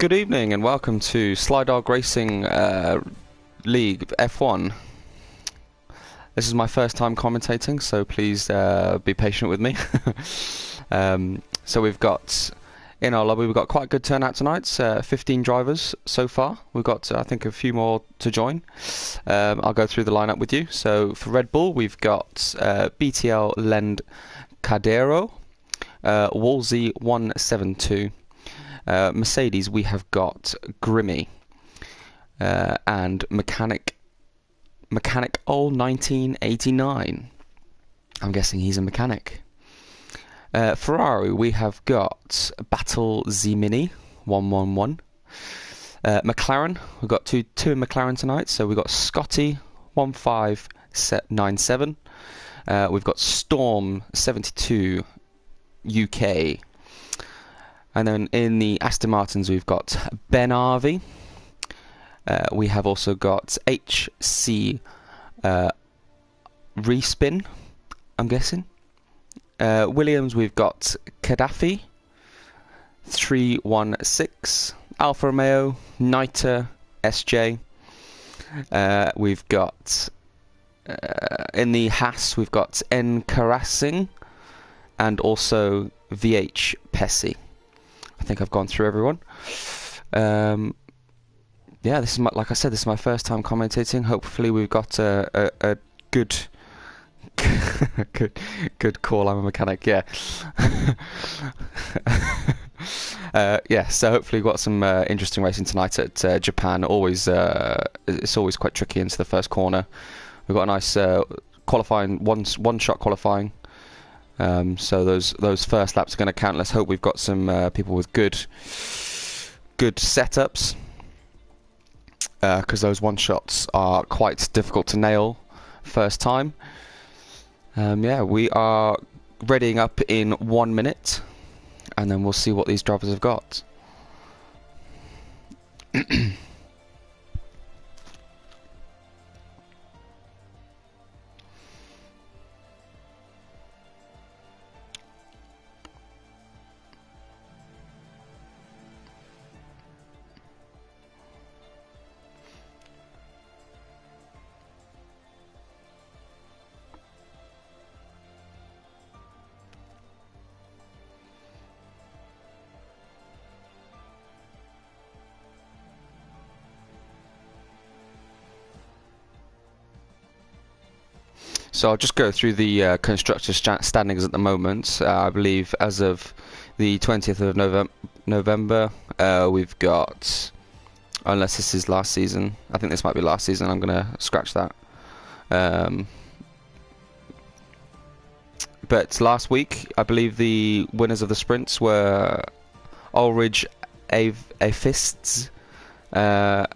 Good evening and welcome to SlyDogRacing League F1. This is my first time commentating, so please be patient with me. So we've got, in our lobby, we've got quite a good turnout tonight, 15 drivers so far. We've got, I think, a few more to join. I'll go through the lineup with you. So for Red Bull, we've got BTL Lend Cadero, Wolsey 172. Mercedes, we have got Grimmy and Mechanic Ol 1989. I'm guessing he's a mechanic. Ferrari, we have got Battle Z Mini 111. McLaren, we've got two in McLaren tonight. So we've got Scotty 1597. We've got Storm 72 UK. And then in the Aston Martins, we've got Ben Arvey. We have also got HC Respin, I'm guessing. Williams, we've got Gaddafi 316. Alfa Romeo, Niter SJ. We've got in the Haas, we've got N Karasing and also VH Pessi. I think I've gone through everyone. Yeah, this is like I said, this is my first time commentating. Hopefully, we've got a good, good call. I'm a mechanic. Yeah, yeah. So hopefully, we've got some interesting racing tonight at Japan. It's always quite tricky into the first corner. We've got a nice qualifying one-shot qualifying. So those first laps are going to count. Let's hope we've got some people with good setups, because those one shots are quite difficult to nail first time. Yeah, we are readying up in 1 minute, and then we'll see what these drivers have got. So I'll just go through the constructors standings at the moment. I believe as of the 20th of November, we've got, unless this is last season, I think this might be last season, I'm going to scratch that. But last week, I believe the winners of the sprints were Ulrich Afists and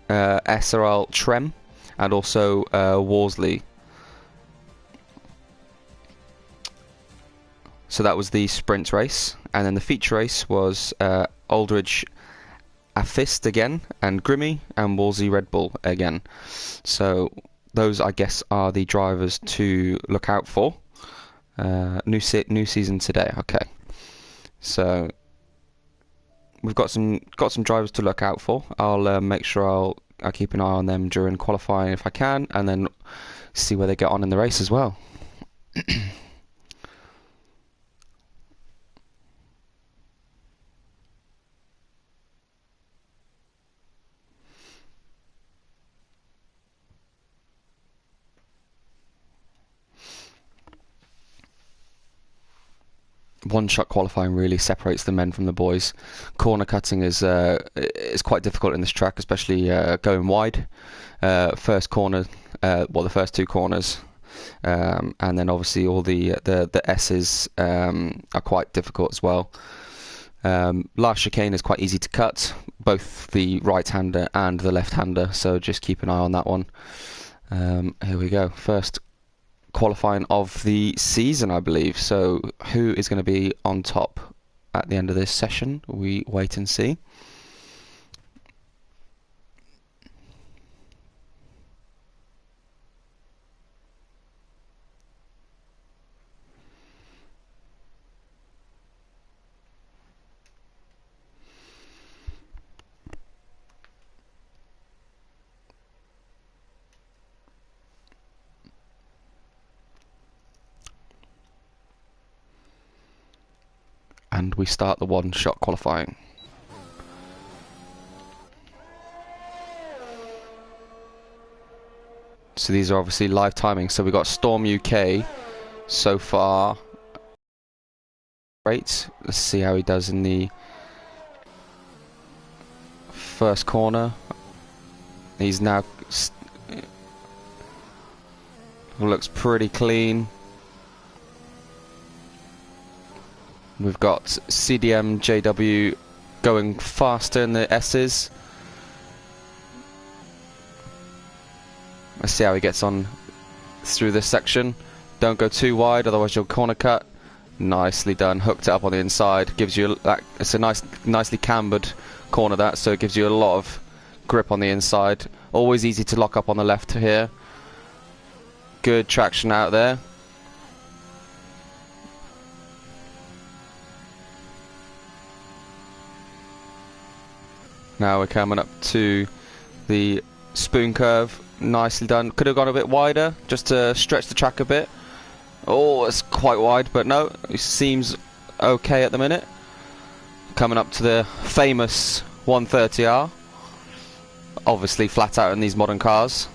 SRL Trem, and also Worsley. So that was the sprint race, and then the feature race was Aldridge Afist again, and Grimmy, and Wolsey Red Bull again. So those, I guess, are the drivers to look out for. New season today. Okay, so we've got some drivers to look out for. I'll make sure I'll keep an eye on them during qualifying if I can, and then see where they get on in the race as well. One-shot qualifying really separates the men from the boys. Corner cutting is quite difficult in this track, especially going wide. First corner, well, the first two corners, and then obviously all the S's are quite difficult as well. Last chicane is quite easy to cut, both the right-hander and the left-hander, so just keep an eye on that one. Here we go. First qualifying of the season, I believe. So who is going to be on top at the end of this session? We wait and see. and we start the one-shot qualifying. So these are obviously live timing. So we've got Storm UK so far. Great. Let's see how he does in the first corner. He's now looks pretty clean. We've got CDM JW going faster in the S's. Let's see how he gets on through this section. Don't go too wide, otherwise you'll corner cut. Nicely done. Hooked it up on the inside. Gives you that. It's a nicely cambered corner, that, so it gives you a lot of grip on the inside. Always easy to lock up on the left here. Good traction out there. Now we're coming up to the spoon curve. Nicely done. Could have gone a bit wider just to stretch the track a bit. Oh, it's quite wide, but no, it seems okay at the minute. Coming up to the famous 130R. Obviously flat out in these modern cars.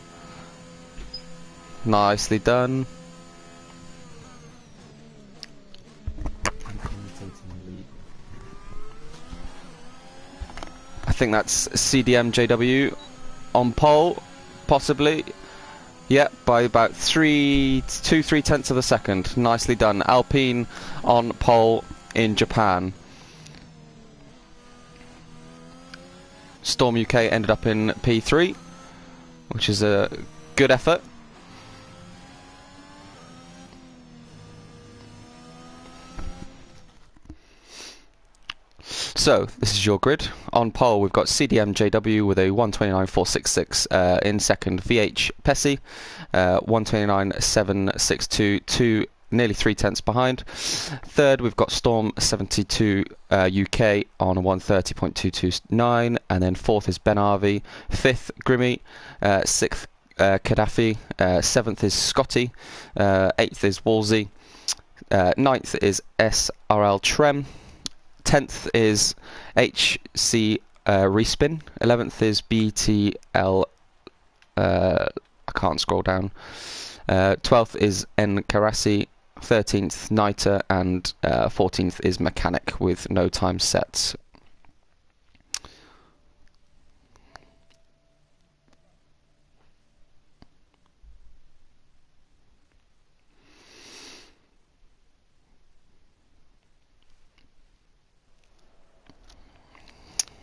Nicely done. I think that's CDM JW on pole, possibly. Yep, by about 2-3 of a second. Nicely done. Alpine on pole in Japan. Storm UK ended up in P3, which is a good effort. So, this is your grid. On pole, we've got CDM JW with a 129.466. In second, VH Pessi, 129.762, nearly 3/10 behind. Third, we've got Storm 72 UK on 130.229, and then fourth is Ben Harvey. Fifth, Grimmy. Sixth, Gaddafi. Seventh is Scotty. Eighth is Wolsey. Ninth is SRL Trem. 10th is HC Respin. 11th is BTL. I can't scroll down. 12th is N Karasi. 13th Niter, and 14th is Mechanic with no time set.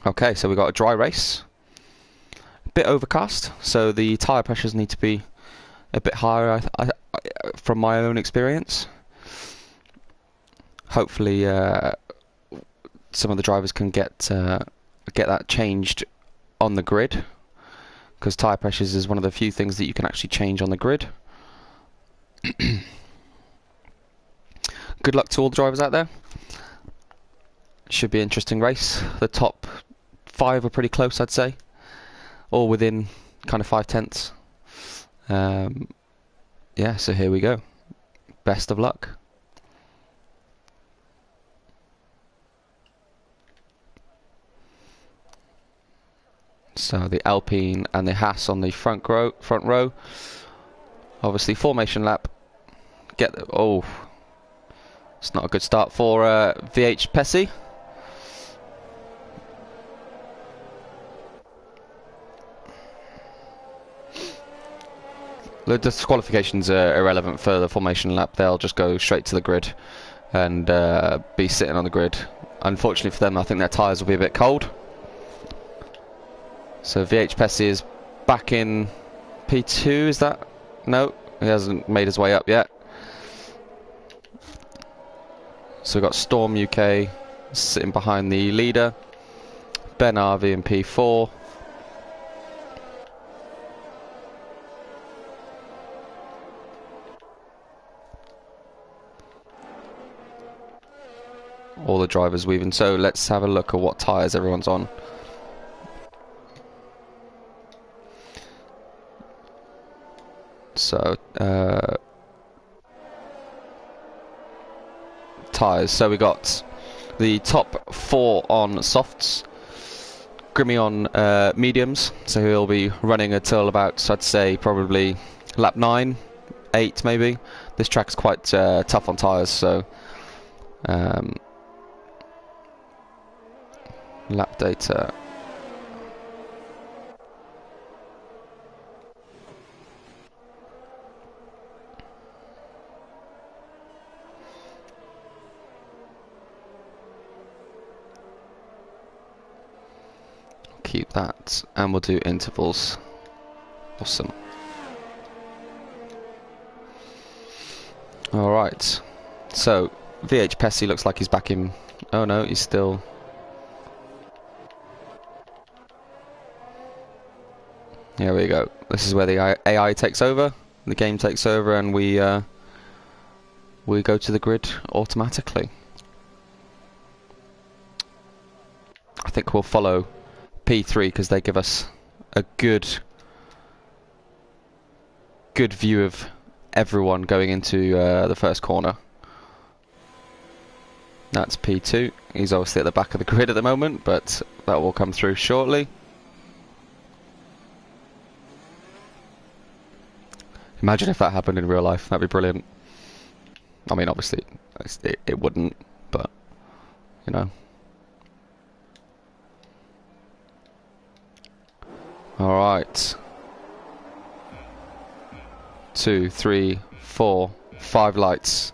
Okay, so we've got a dry race. A bit overcast, so the tyre pressures need to be a bit higher from my own experience. Hopefully some of the drivers can get that changed on the grid, because tyre pressures is one of the few things that you can actually change on the grid. Good luck to all the drivers out there. Should be an interesting race. The top 5 are pretty close, I'd say, all within kind of 5/10. Yeah, so here we go. Best of luck. So the Alpine and the Haas on the front row. Obviously formation lap. Oh, it's not a good start for VH Pessi. The disqualifications are irrelevant for the formation lap. They'll just go straight to the grid and be sitting on the grid. Unfortunately for them, I think their tyres will be a bit cold. So VH Pessi is back in P2, is that? No, he hasn't made his way up yet. So we've got Storm UK sitting behind the leader. Ben Harvey in P4. All the drivers weaving. So let's have a look at what tyres everyone's on. So tyres. So we got The top 4 on softs, Grimmy on mediums, so he'll be running until about, I'd say, probably lap 9, 8 maybe. This track's quite tough on tyres, so lap data. Keep that, and we'll do intervals. Awesome. Alright, so VH Pesci looks like he's back in. Oh no, he's still. Here we go. This is where the AI takes over, the game takes over, and we go to the grid automatically. I think we'll follow P3 because they give us a good view of everyone going into the first corner. That's P2. He's obviously at the back of the grid at the moment, but that will come through shortly. Imagine if that happened in real life. That'd be brilliant. I mean, obviously it wouldn't, but you know. Alright. 2, 3, 4, 5 lights.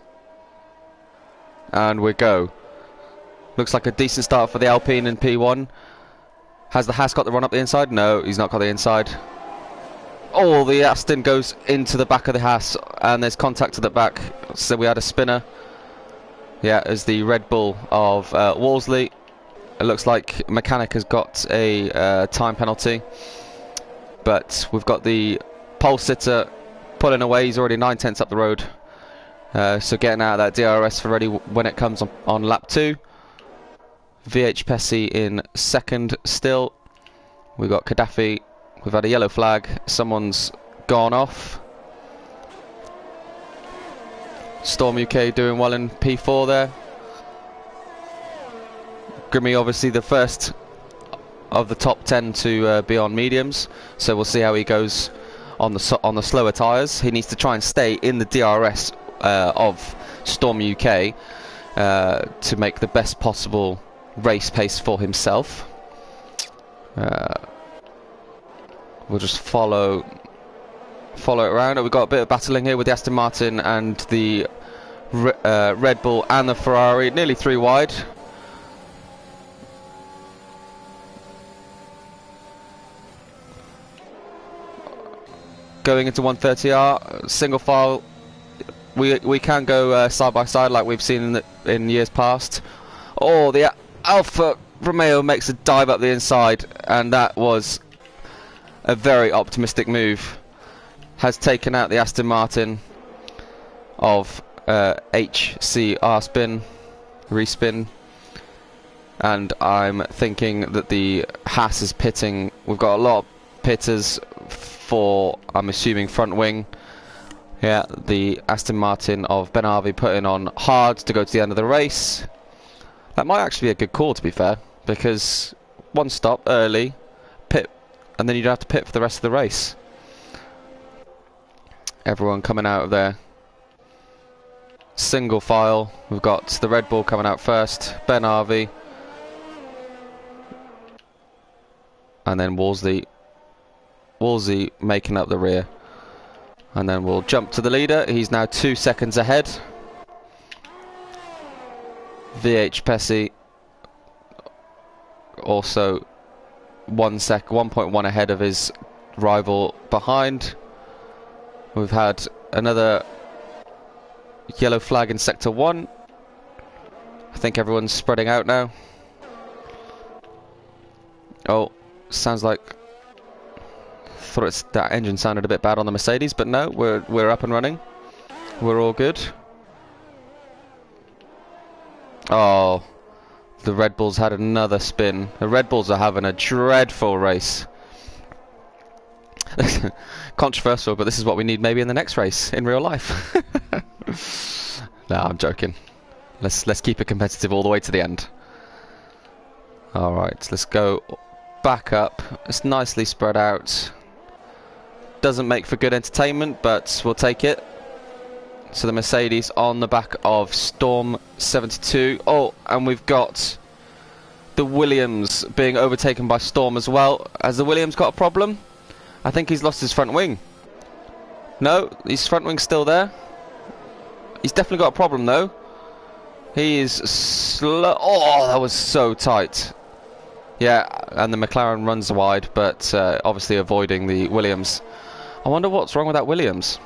And we go. Looks like a decent start for the Alpine in P1. Has the Haas got the run up the inside? No, he's not got the inside. Oh, the Aston goes into the back of the Haas, and there's contact to the back. So we had a spinner. Yeah, as the Red Bull of Wolseley. It looks like Mechanic has got a time penalty. But we've got the pole sitter pulling away. He's already 9/10 up the road. So getting out of that DRS for ready when it comes on lap 2. VH Pesci in second still. We've got Gaddafi. We've had a yellow flag. Someone's gone off. Storm UK doing well in P4 there. Grimmy obviously the first of the top 10 to be on mediums, so we'll see how he goes on the slower tyres. He needs to try and stay in the DRS of Storm UK to make the best possible race pace for himself. We'll just follow it around. We've got a bit of battling here with the Aston Martin and the Red Bull and the Ferrari, nearly 3 wide. Going into 130R, single file. We can go side by side like we've seen in years past. Oh, the Alfa Romeo makes a dive up the inside, and that was a very optimistic move. Has taken out the Aston Martin of HCR spin, respin, and I'm thinking that the Haas is pitting. We've got a lot of pitters for, I'm assuming, front wing. Yeah, the Aston Martin of Ben Harvey putting on hard to go to the end of the race. That might actually be a good call, to be fair, because one stop early, pit, and then you don't have to pit for the rest of the race. Everyone coming out of there. Single file. We've got the Red Bull coming out first, Ben Harvey, and then Wolseley making up the rear. And then we'll jump to the leader. He's now 2 seconds ahead. VH Pesci also 1.1 ahead of his rival behind. We've had another yellow flag in sector 1. I think everyone's spreading out now. Oh, sounds like, thought that engine sounded a bit bad on the Mercedes, but no, we're up and running. We're all good. Oh, the Red Bulls had another spin. The Red Bulls are having a dreadful race. Controversial, but this is what we need maybe in the next race in real life. No, I'm joking. Let's keep it competitive all the way to the end. All right, let's go back up. It's nicely spread out. Doesn't make for good entertainment, but we'll take it. So the Mercedes on the back of Storm 72. Oh, and we've got the Williams being overtaken by Storm as well. Has the Williams got a problem? I think he's lost his front wing. No, his front wing's still there. He's definitely got a problem though. He is slow. Oh, that was so tight. Yeah, and the McLaren runs wide, but obviously avoiding the Williams. I wonder what's wrong with that Williams.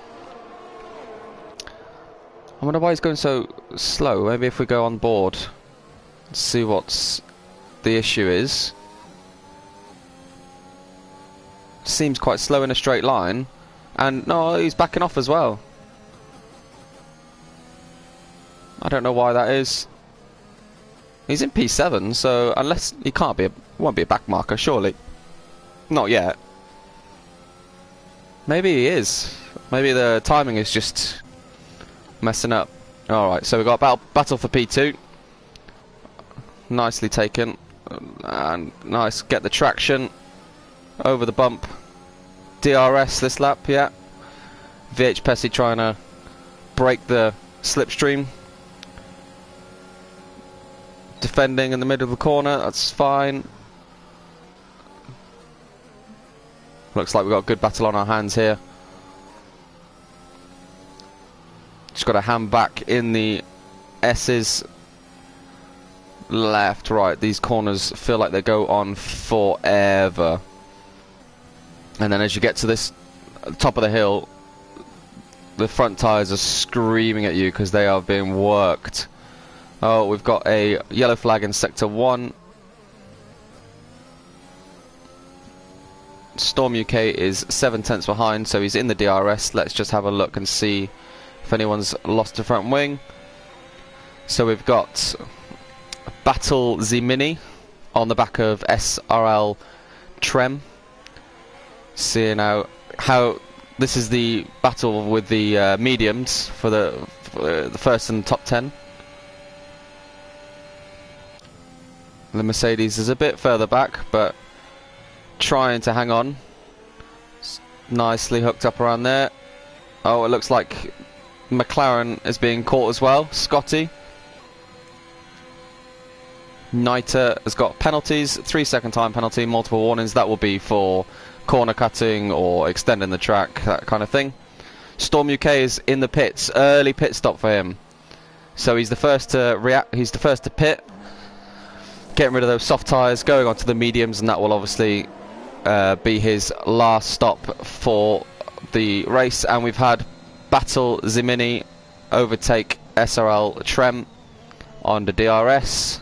I wonder why he's going so slow. Maybe if we go on board, see what's the issue is. Seems quite slow in a straight line, and no, he's backing off as well. I don't know why that is. He's in P7, so unless he can't be, won't be a back marker, surely. Not yet. Maybe he is. Maybe the timing is just messing up. Alright, so we've got battle for P2. Nicely taken. And nice, get the traction. Over the bump. DRS this lap, yeah. VH Pessi trying to break the slipstream. Defending in the middle of the corner, that's fine. Looks like we've got a good battle on our hands here. Just got a hand back in the S's. Left, right. These corners feel like they go on forever. And then as you get to this top of the hill, the front tyres are screaming at you because they are being worked. Oh, we've got a yellow flag in Sector 1. Storm UK is 7 tenths behind, so he's in the DRS. Let's just have a look and see if anyone's lost a front wing. So we've got Battle Zimini on the back of SRL Trem. Seeing now how this is the battle with the mediums for the first and top 10. The Mercedes is a bit further back, but trying to hang on. Nicely hooked up around there. Oh, it looks like McLaren is being caught as well. Scotty. Niter has got penalties. 3-second time penalty, multiple warnings. That will be for corner cutting or extending the track, that kind of thing. Storm UK is in the pits. Early pit stop for him. So he's the first to react. He's the first to pit. Getting rid of those soft tyres, going on to the mediums, and that will obviously be his last stop for the race. And we've had Battle Zimini overtake SRL Trem on the DRS.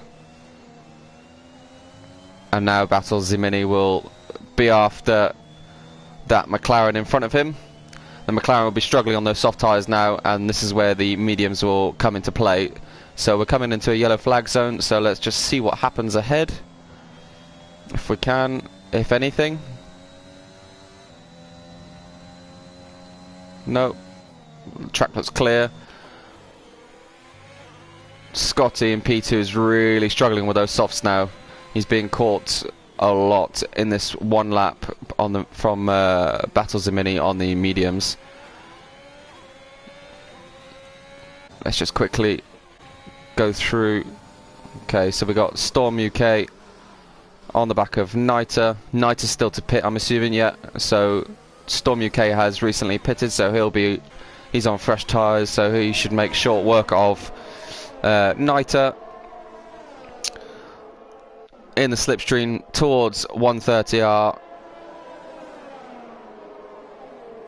And now Battle Zimini will be after that McLaren in front of him. The McLaren will be struggling on those soft tyres now, and this is where the mediums will come into play. So we're coming into a yellow flag zone, so let's just see what happens ahead. If we can, if anything. No. The track looks clear. Scotty in P2 is really struggling with those softs now. He's being caught a lot in this one lap on from Battle Zimini on the mediums. Let's just quickly go through. Okay, so we got Storm UK on the back of Niter. Niter's still to pit, I'm assuming, yet. So Storm UK has recently pitted, so he's on fresh tyres, so he should make short work of Niter. In the slipstream towards 130R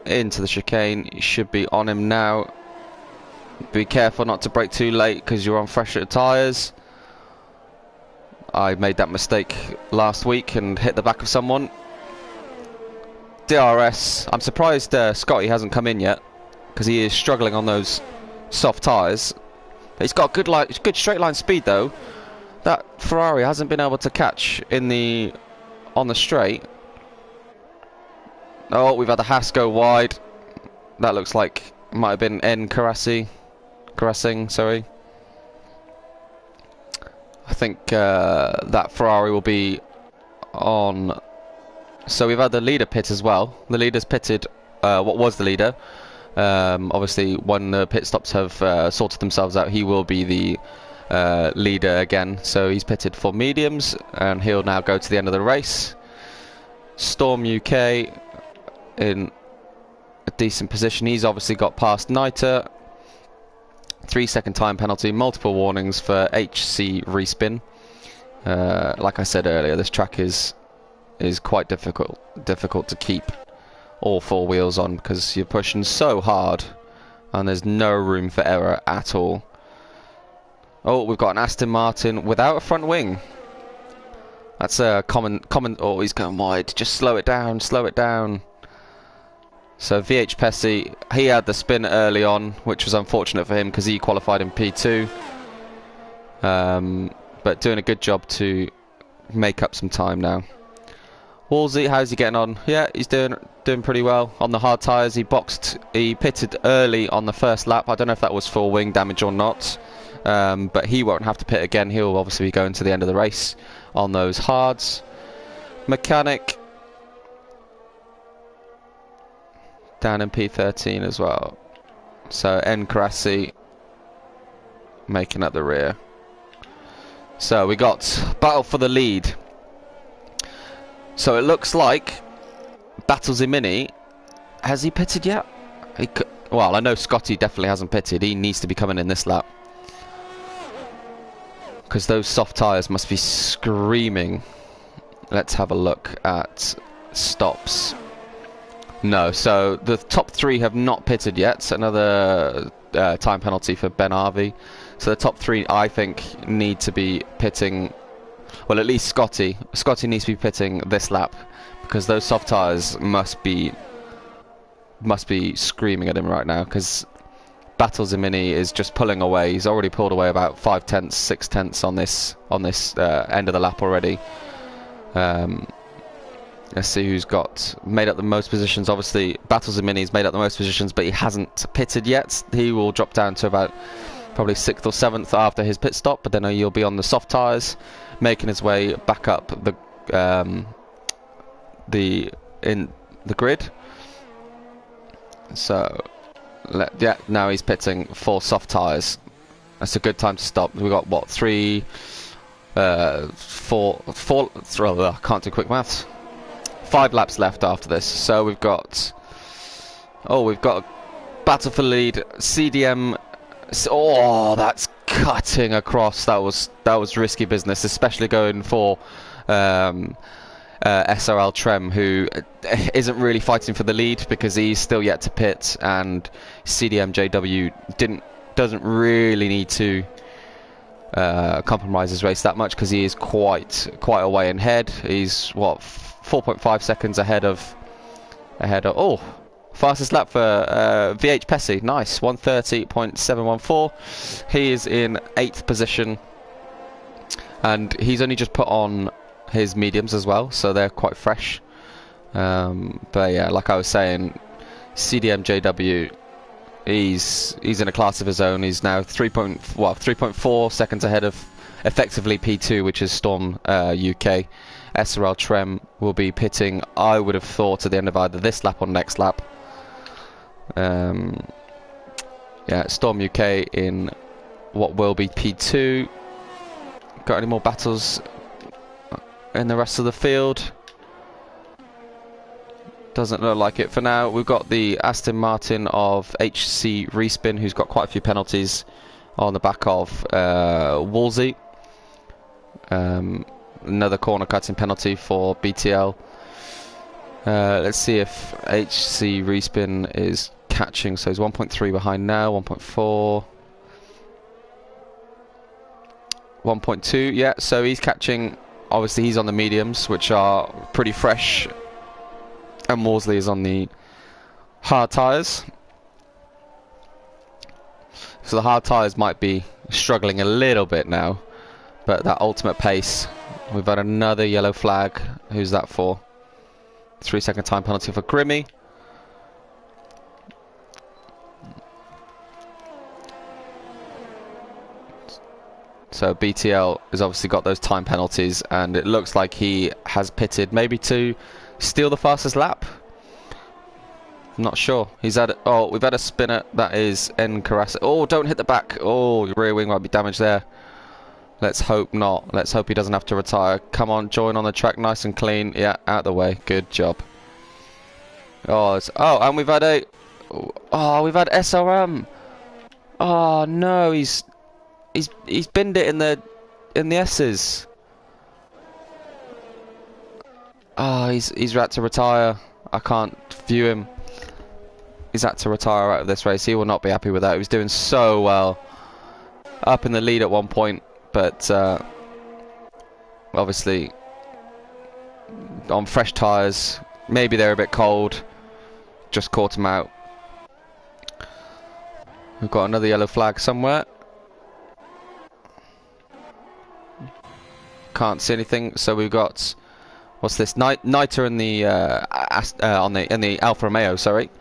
into the chicane. You should be on him now. Be careful not to brake too late because you're on fresher tyres. I made that mistake last week and hit the back of someone. DRS. I'm surprised Scotty hasn't come in yet because he is struggling on those soft tyres. He's got good straight line speed though. That Ferrari hasn't been able to catch on the straight. Oh, we've had the Haas go wide. That looks like might have been caressing, sorry. I think that Ferrari will be on. So we've had the leader pit as well. The leader's pitted. What was the leader? Obviously, when the pit stops have sorted themselves out, he will be the leader again. So he's pitted for mediums, and he'll now go to the end of the race. Storm UK in a decent position. He's obviously got past Niter. 3-second time penalty, multiple warnings for HC respin. Like I said earlier, this track is quite difficult to keep all four wheels on because you're pushing so hard and there's no room for error at all. Oh, we've got an Aston Martin without a front wing. That's a common. Oh, he's going wide. Just slow it down. Slow it down. So VH Pesci, he had the spin early on, which was unfortunate for him because he qualified in P2. But doing a good job to make up some time now. Wolsey, how's he getting on? Yeah, he's doing pretty well on the hard tyres. He pitted early on the first lap. I don't know if that was for wing damage or not. But he won't have to pit again. He'll obviously be going to the end of the race on those hards. Mechanic down in P13 as well. So Enkrasi making up the rear. So we got battle for the lead. So it looks like Battlezimini, has he pitted yet? Well, I know Scotty definitely hasn't pitted. He needs to be coming in this lap. Because those soft tyres must be screaming. Let's have a look at stops. No, so the top three have not pitted yet. Another time penalty for Ben Harvey. So the top three, I think, need to be pitting. Well, at least Scotty. Scotty needs to be pitting this lap because those soft tyres must be screaming at him right now. Because Battlezimini is just pulling away. He's already pulled away about 5 tenths, 6 tenths on this end of the lap already. Let's see who's made up the most positions. Obviously, Battlezimini's made up the most positions, but he hasn't pitted yet. He will drop down to about probably 6th or 7th after his pit stop, but then he'll be on the soft tyres, making his way back up in the grid. So yeah, now he's pitting for soft tyres. That's a good time to stop. We've got what, 3, 4, I can't do quick maths. 5 laps left after this. So we've got a battle for the lead. CDM. Oh, that's cutting across. That was risky business, especially going for SRL Trem, who isn't really fighting for the lead because he's still yet to pit, and CDM doesn't really need to compromise his race that much because he is quite a way ahead. He's what, 4.5 seconds ahead of oh, fastest lap for VH Pesci. Nice, 1:30.714. He is in 8th position, and he's only just put on his mediums as well, so they're quite fresh. But yeah, like I was saying, CDMJW, he's in a class of his own. He's now 3.4 seconds ahead of effectively P2, which is Storm UK. SRL Trem will be pitting, I would have thought, at the end of either this lap or next lap. Yeah, Storm UK in what will be P2. Got any more battles in the rest of the field? Doesn't look like it for now. We've got the Aston Martin of HC Respin, who's got quite a few penalties on the back of Wolsey. Another corner cutting penalty for BTL. Let's see if HC Respin is catching. So he's 1.3 behind now, 1.4, 1.2. Yeah, so he's catching. Obviously, he's on the mediums, which are pretty fresh, and Morsley is on the hard tyres. So the hard tyres might be struggling a little bit now, but that ultimate pace. We've got another yellow flag. Who's that for? 3-second time penalty for Grimmy. So So BTL has obviously got those time penalties, and it looks like he has pitted maybe to steal the fastest lap. I'm not sure. He's had we've had a spinner. That is Encarasa. Oh, don't hit the back. Oh, your rear wing might be damaged there. Let's hope not. Let's hope he doesn't have to retire. Come on, join on the track nice and clean. Yeah, out of the way. Good job. Oh, and we've had we've had SRM. Oh no, he's binned it in the S's. Oh, he's had to retire. I can't view him. He's had to retire out of this race. He will not be happy with that. He was doing so well, up in the lead at one point, but obviously on fresh tyres, maybe they're a bit cold, just caught him out. We've got another yellow flag somewhere. Can't see anything. So we've got, what's this? Niter in the in the Alfa Romeo, sorry,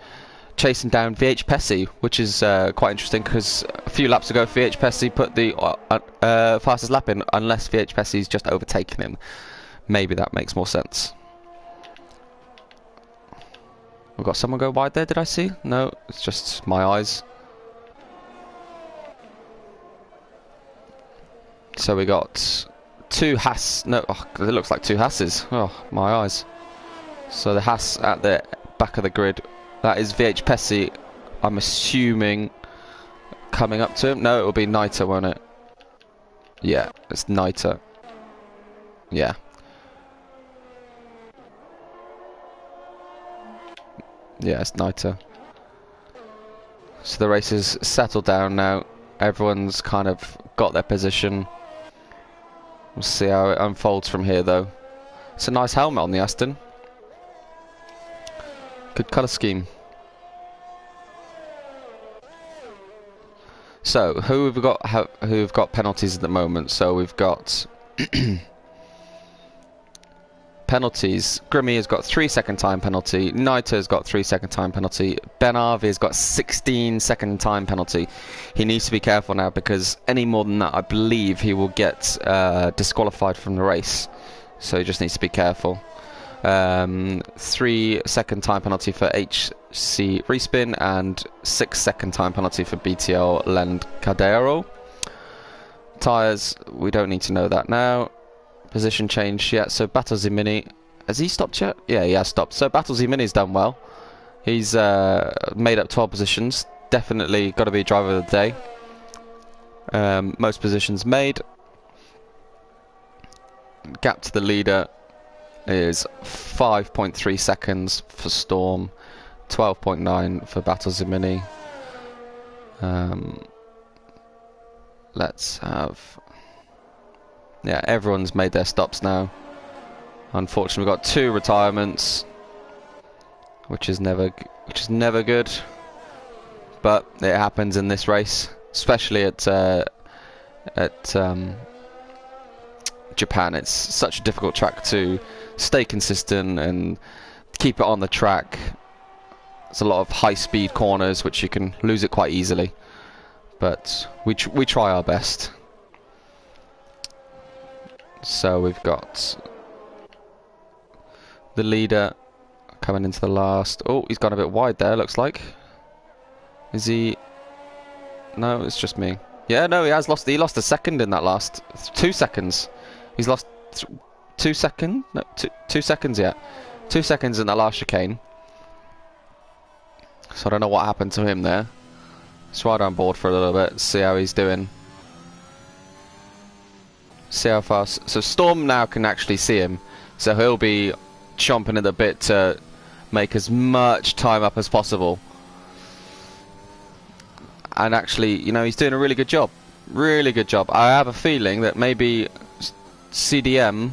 chasing down VH Pessi, which is quite interesting because a few laps ago VH Pessi put the fastest lap in, unless VH Pessi's just overtaken him. Maybe that makes more sense. We've got someone go wide there, did I see? No, it's just my eyes. So we got two Haas, no, it looks like two Haas's. Oh, my eyes. So the Haas at the back of the grid, that is VH Pessi, I'm assuming, coming up to him. No, it'll be Niter, won't it? Yeah, it's Niter. Yeah. Yeah, it's Niter. So the race is settled down now. Everyone's kind of got their position. We'll see how it unfolds from here, though. It's a nice helmet on the Aston. Good colour scheme. So, who've got penalties at the moment? So we've got penalties. Grimmy has got 3-second time penalty. Niter has got 3-second time penalty. Ben Arvey has got 16-second time penalty. He needs to be careful now because any more than that, I believe he will get disqualified from the race. So he just needs to be careful. 3-second time penalty for HC Respin and 6-second time penalty for BTL Lendcadero. Tyres, we don't need to know that now. Position change, yeah, so Battles-Mini, has he stopped yet? Yeah, he has stopped. So Battles-Mini's done well. He's made up 12 positions. Definitely got to be driver of the day. Most positions made. Gap to the leader is 5.3 seconds for Storm, 12.9 for Battles-Mini. Let's have... Yeah, everyone's made their stops now. Unfortunately, we've got 2 retirements, which is never good. But it happens in this race, especially at Japan. It's such a difficult track to stay consistent and keep it on the track. There's a lot of high-speed corners, which you can lose it quite easily. But we try our best. So we've got the leader coming into the last. Oh, he's gone a bit wide there, looks like. Is he? No, it's just me. Yeah, no, he has lost. He lost a second in that last 2 seconds. He's lost 2 seconds. No, 2 seconds. Yeah, 2 seconds in that last chicane. So I don't know what happened to him there. Let's ride on board for a little bit, see how he's doing. See how fast. So Storm now can actually see him, so he'll be chomping at the bit to make as much time up as possible. And actually, you know, he's doing a really good job. Really good job. I have a feeling that maybe CDM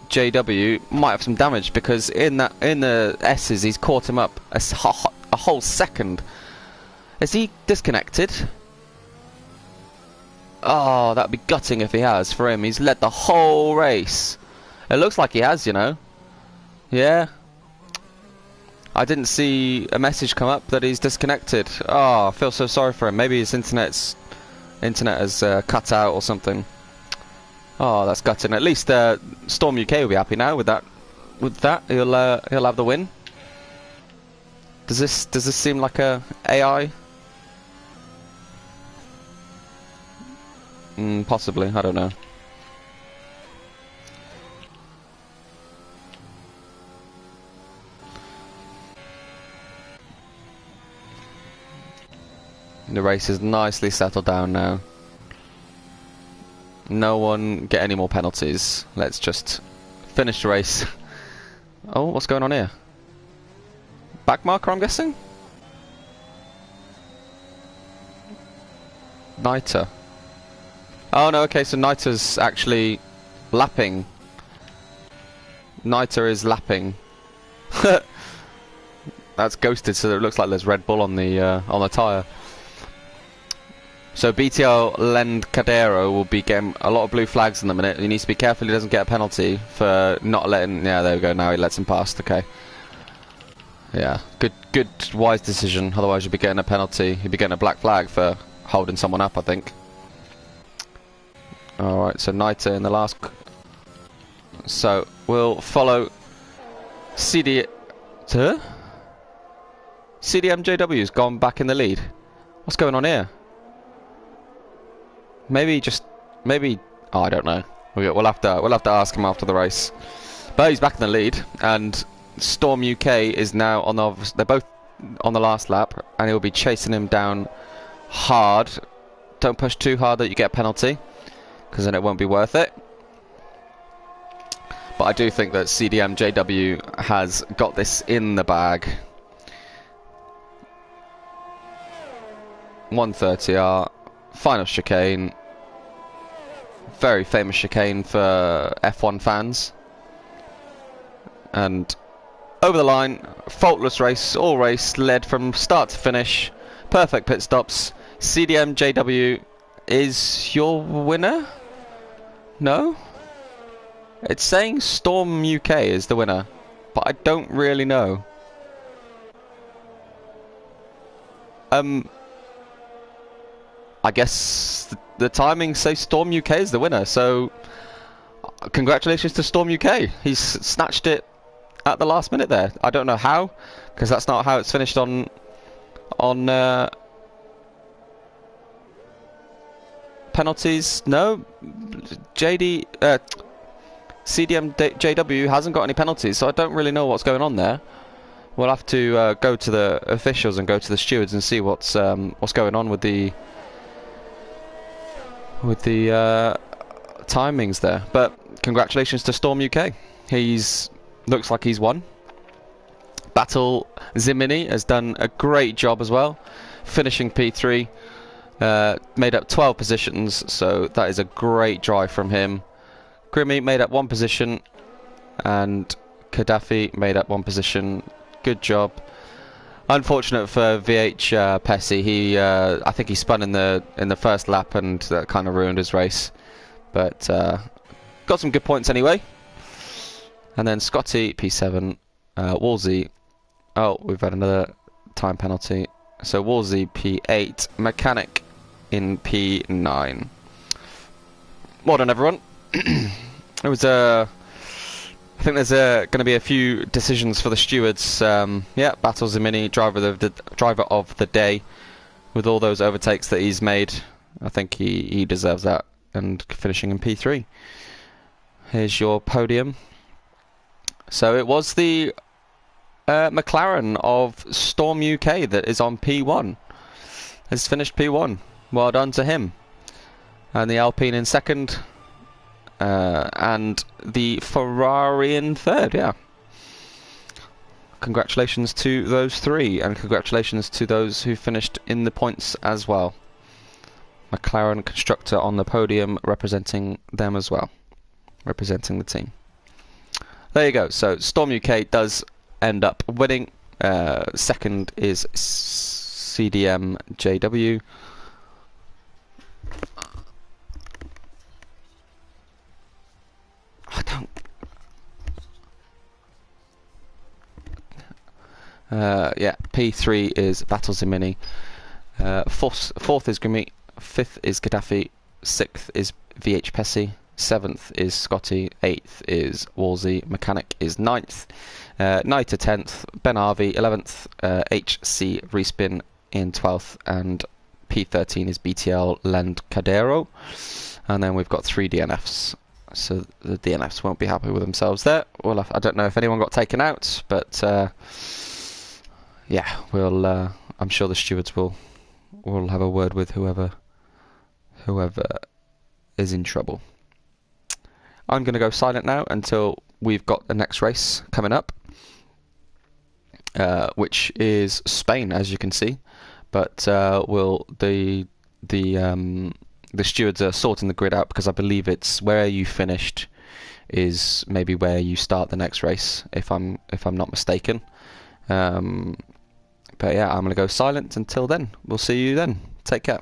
JW might have some damage because in the S's he's caught him up a whole second. Is he disconnected? Oh, that'd be gutting if he has. For him, he's led the whole race. It looks like he has, you know. Yeah. I didn't see a message come up that he's disconnected. Oh, I feel so sorry for him. Maybe his internet has cut out or something. Oh, that's gutting. At least Storm UK will be happy now with that. With that, he'll have the win. Does this seem like a AI? Possibly. I don't know. The race is nicely settled down now. No one get any more penalties. Let's just finish the race. Oh, what's going on here? Back marker, I'm guessing? Niter. Oh no, okay, so Niter's actually lapping. Niter is lapping. That's ghosted, so it looks like there's Red Bull on the tyre. So BTL Lendcadero will be getting a lot of blue flags in a minute. He needs to be careful he doesn't get a penalty for not letting... Yeah, there we go, now he lets him past, okay. Yeah, good wise decision, otherwise you'd be getting a penalty. You'd be getting a black flag for holding someone up, I think. Alright, so Niter in the last... So, we'll follow CDMJW's gone back in the lead. What's going on here? Maybe oh, I don't know. We'll have to ask him after the race. But he's back in the lead, and Storm UK is now on the... They're both on the last lap, and he'll be chasing him down hard. Don't push too hard that you get a penalty, because then it won't be worth it. But I do think that CDMJW has got this in the bag. 130R, final chicane. Very famous chicane for F1 fans. And over the line, faultless race, all race, led from start to finish. Perfect pit stops. CDMJW is your winner? No? It's saying Storm UK is the winner, but I don't really know. I guess the timing says Storm UK is the winner, so congratulations to Storm UK. He's snatched it at the last minute there. I don't know how, because that's not how it's finished on penalties. No, CDMJW hasn't got any penalties, so I don't really know what's going on there. We'll have to go to the officials and go to the stewards and see what's going on with the timings there. But congratulations to Storm UK. Looks like he's won. Battle Zimini has done a great job as well, finishing P3. Made up 12 positions, so that is a great drive from him. Grimmy made up 1 position, and Gaddafi made up 1 position. Good job. Unfortunate for VH Pessi. I think he spun in the first lap, and that kind of ruined his race. But got some good points anyway. And then Scotty P7, Wolsey. Oh, we've had another time penalty. So Wolsey P8, Mechanic in P9. Well done, everyone. It was I think there's going to be a few decisions for the stewards. Yeah, Battle Zimini, driver of the day, with all those overtakes that he's made. I think he deserves that, and finishing in P3. Here's your podium. So it was the McLaren of Storm UK that is on P1. Has finished P1. Well done to him. And the Alpine in second. And the Ferrari in third, yeah. Congratulations to those 3, and congratulations to those who finished in the points as well. McLaren constructor on the podium, representing them as well. Representing the team. There you go. So Storm UK does end up winning. Second is CDMJW. I don't... yeah, P3 is Battle Zimini. Fourth is Grimmy. 5th is Gaddafi. 6th is VH Pessi. 7th is Scotty, 8th is Wolsey, Mechanic is 9th, Knight 10th, Ben Harvey 11th, HC Respin in 12th, and P13 is BTL Lend Cadero. And then we've got 3 DNFs. So the DNFs won't be happy with themselves there. Well, I don't know if anyone got taken out, but yeah, we'll. I'm sure the stewards will have a word with whoever is in trouble. I'm going to go silent now until we've got the next race coming up, which is Spain, as you can see. But the stewards are sorting the grid out, because I believe it's where you finished is maybe where you start the next race, if I'm not mistaken. But yeah, I'm going to go silent until then. We'll see you then. Take care.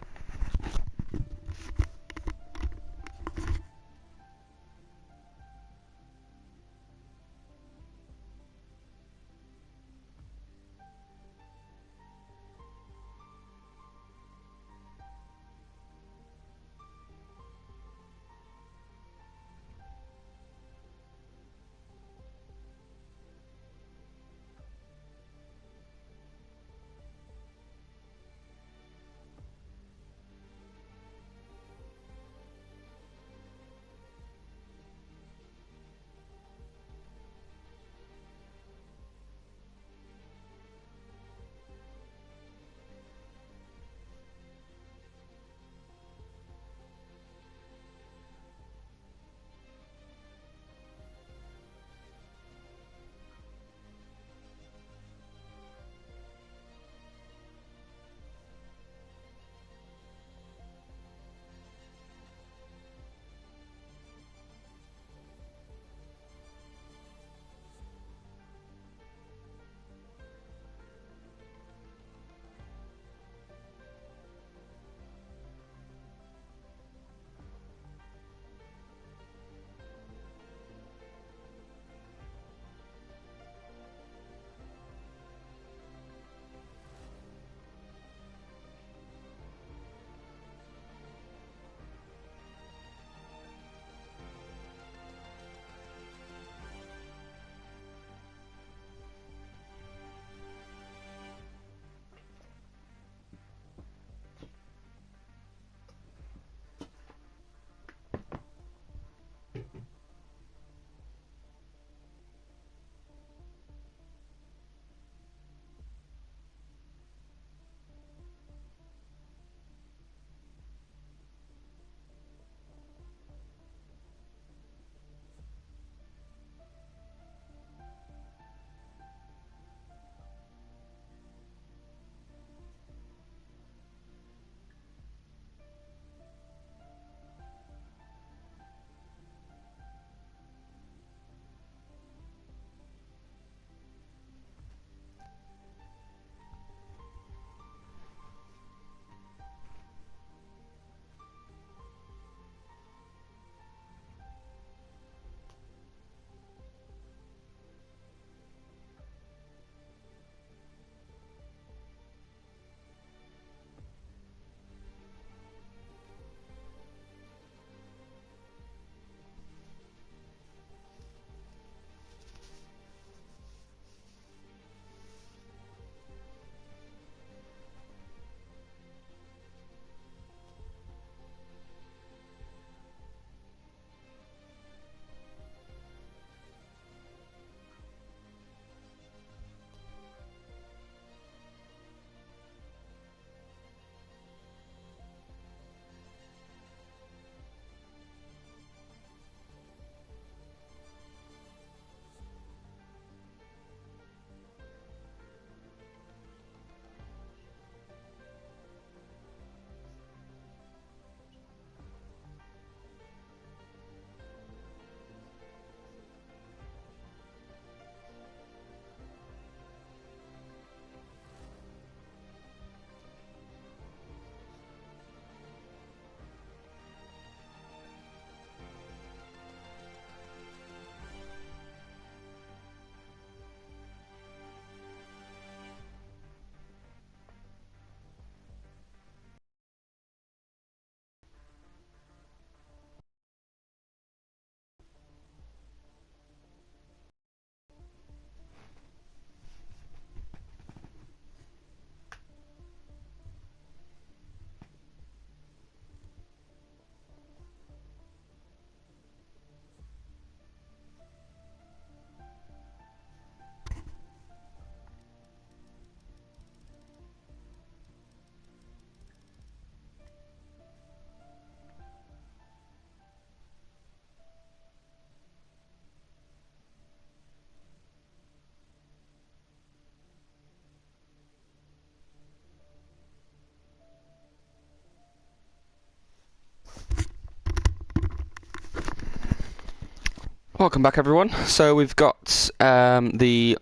Welcome back, everyone. So we've got the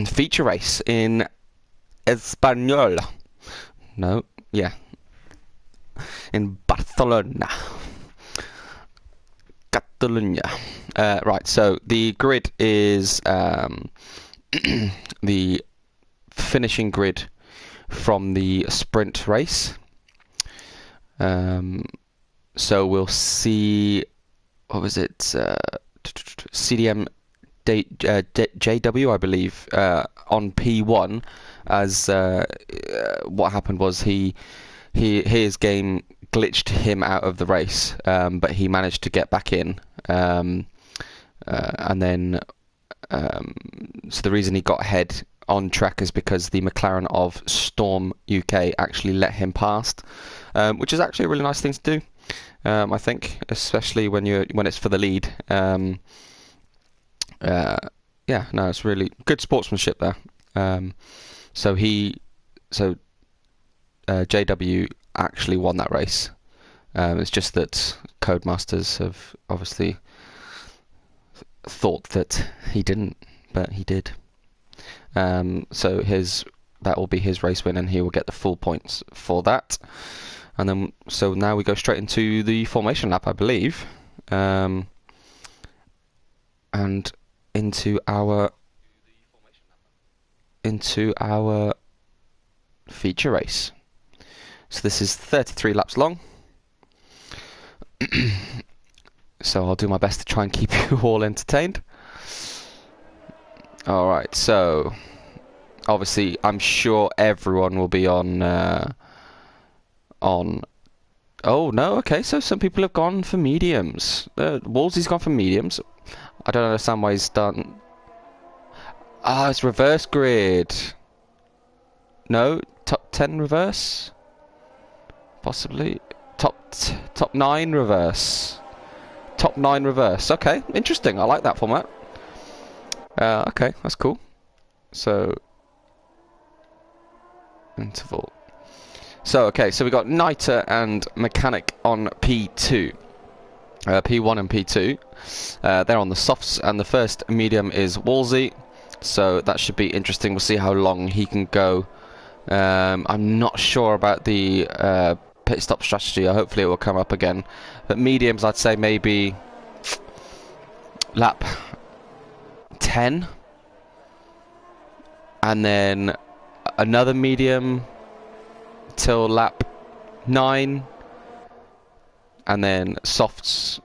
feature race in Español. No, yeah, in Barcelona, Catalunya. Right. So the grid is the finishing grid from the sprint race. So we'll see. What was it? CDM JW, I believe, on P1, as what happened was his game glitched him out of the race, but he managed to get back in, and then so the reason he got ahead on track is because the McLaren of Storm UK actually let him past, which is actually a really nice thing to do. I think, especially when it's for the lead. Yeah, no, it's really good sportsmanship there. So JW actually won that race. It's just that Codemasters have obviously thought that he didn't, but he did. So that will be his race win, and he will get the full points for that. And then, so now we go straight into the formation lap, I believe, and into our feature race. So this is 33 laps long. So I'll do my best to try and keep you all entertained. All right. So obviously, I'm sure everyone will be on. Oh no, okay, so some people have gone for mediums. Wolsey's gone for mediums. I don't understand why he's done. Ah, it's reverse grid. No, top 10 reverse? Possibly. Top 9 reverse. Top 9 reverse. Okay, interesting. I like that format. Okay, that's cool. So interval. So, okay, so we got Niter and Mechanic on P2. P1 and P2. They're on the softs, and the first medium is Wolsey. So that should be interesting. We'll see how long he can go. I'm not sure about the pit stop strategy. Hopefully it will come up again. But mediums, I'd say maybe lap 10. And then another medium till lap 9, and then softs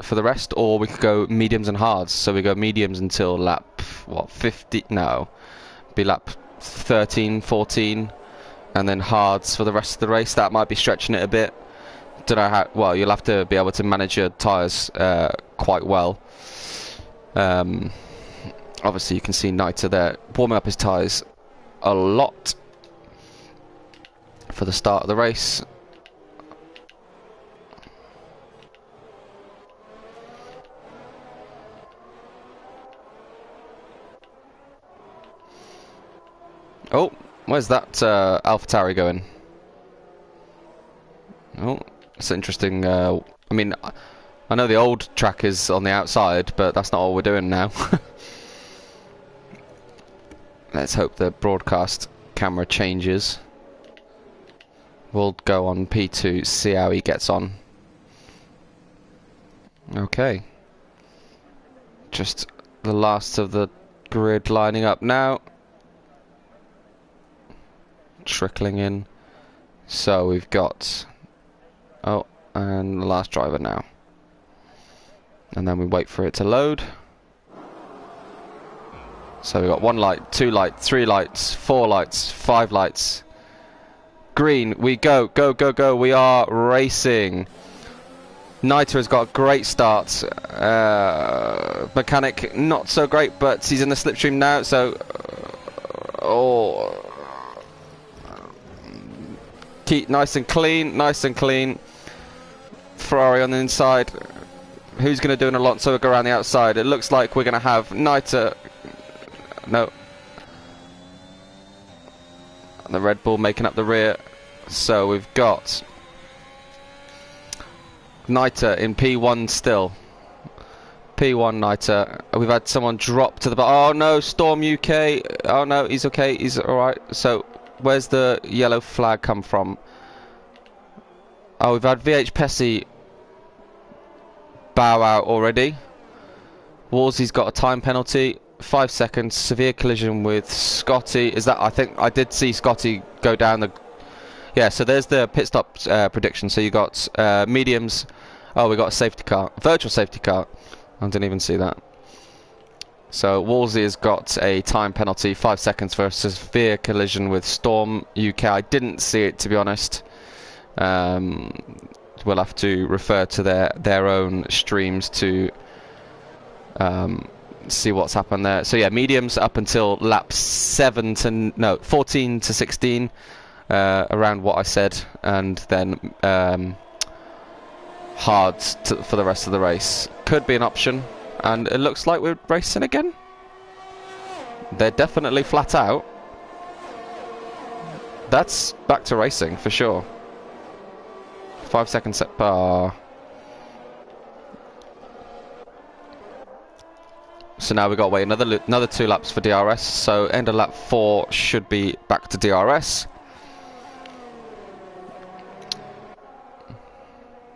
for the rest, or we could go mediums and hards. So we go mediums until lap 50? No, be lap 13, 14, and then hards for the rest of the race. That might be stretching it a bit. Don't know how. Well, you'll have to be able to manage your tyres quite well. Obviously, you can see Niter there warming up his tyres a lot for the start of the race. Oh, where's that AlphaTauri going? Oh, it's interesting. I mean, I know the old track is on the outside, but that's not all we're doing now. Let's hope the broadcast camera changes. We'll go on P2, see how he gets on. Okay. Just the last of the grid lining up now. Trickling in. So we've got... Oh, and the last driver now. And then we wait for it to load. So we've got 1 light, 2 lights, 3 lights, 4 lights, 5 lights. Green, we go, go, go, go. We are racing. Niter has got a great start. Mechanic, not so great, but he's in the slipstream now, so... Keep nice and clean, nice and clean. Ferrari on the inside. Who's going to do an Alonso go around the outside? It looks like we're going to have Niter... No. The Red Bull making up the rear. So we've got Niter in P1 still. P1 Niter. We've had someone drop to the bottom. Oh no, Storm UK. Oh no, he's okay. He's alright. So, where's the yellow flag come from? Oh, we've had VH Pessy bow out already. Wolsey's got a time penalty. 5 seconds. Severe collision with Scotty. Is that? I think I did see Scotty go down the. Yeah. So there's the pit stop prediction. So you got mediums. Oh, we got a safety car, virtual safety car. I didn't even see that. So Wolsey has got a time penalty, 5 seconds for a severe collision with Storm UK. I didn't see it, to be honest. We'll have to refer to their own streams to see what's happened there. So yeah, mediums up until lap 14 to 16, around what I said, and then hards for the rest of the race. Could be an option, and it looks like we're racing again. They're definitely flat out. That's back to racing for sure. 5 second set bar. So now we've got to wait another 2 laps for DRS. So end of lap 4 should be back to DRS.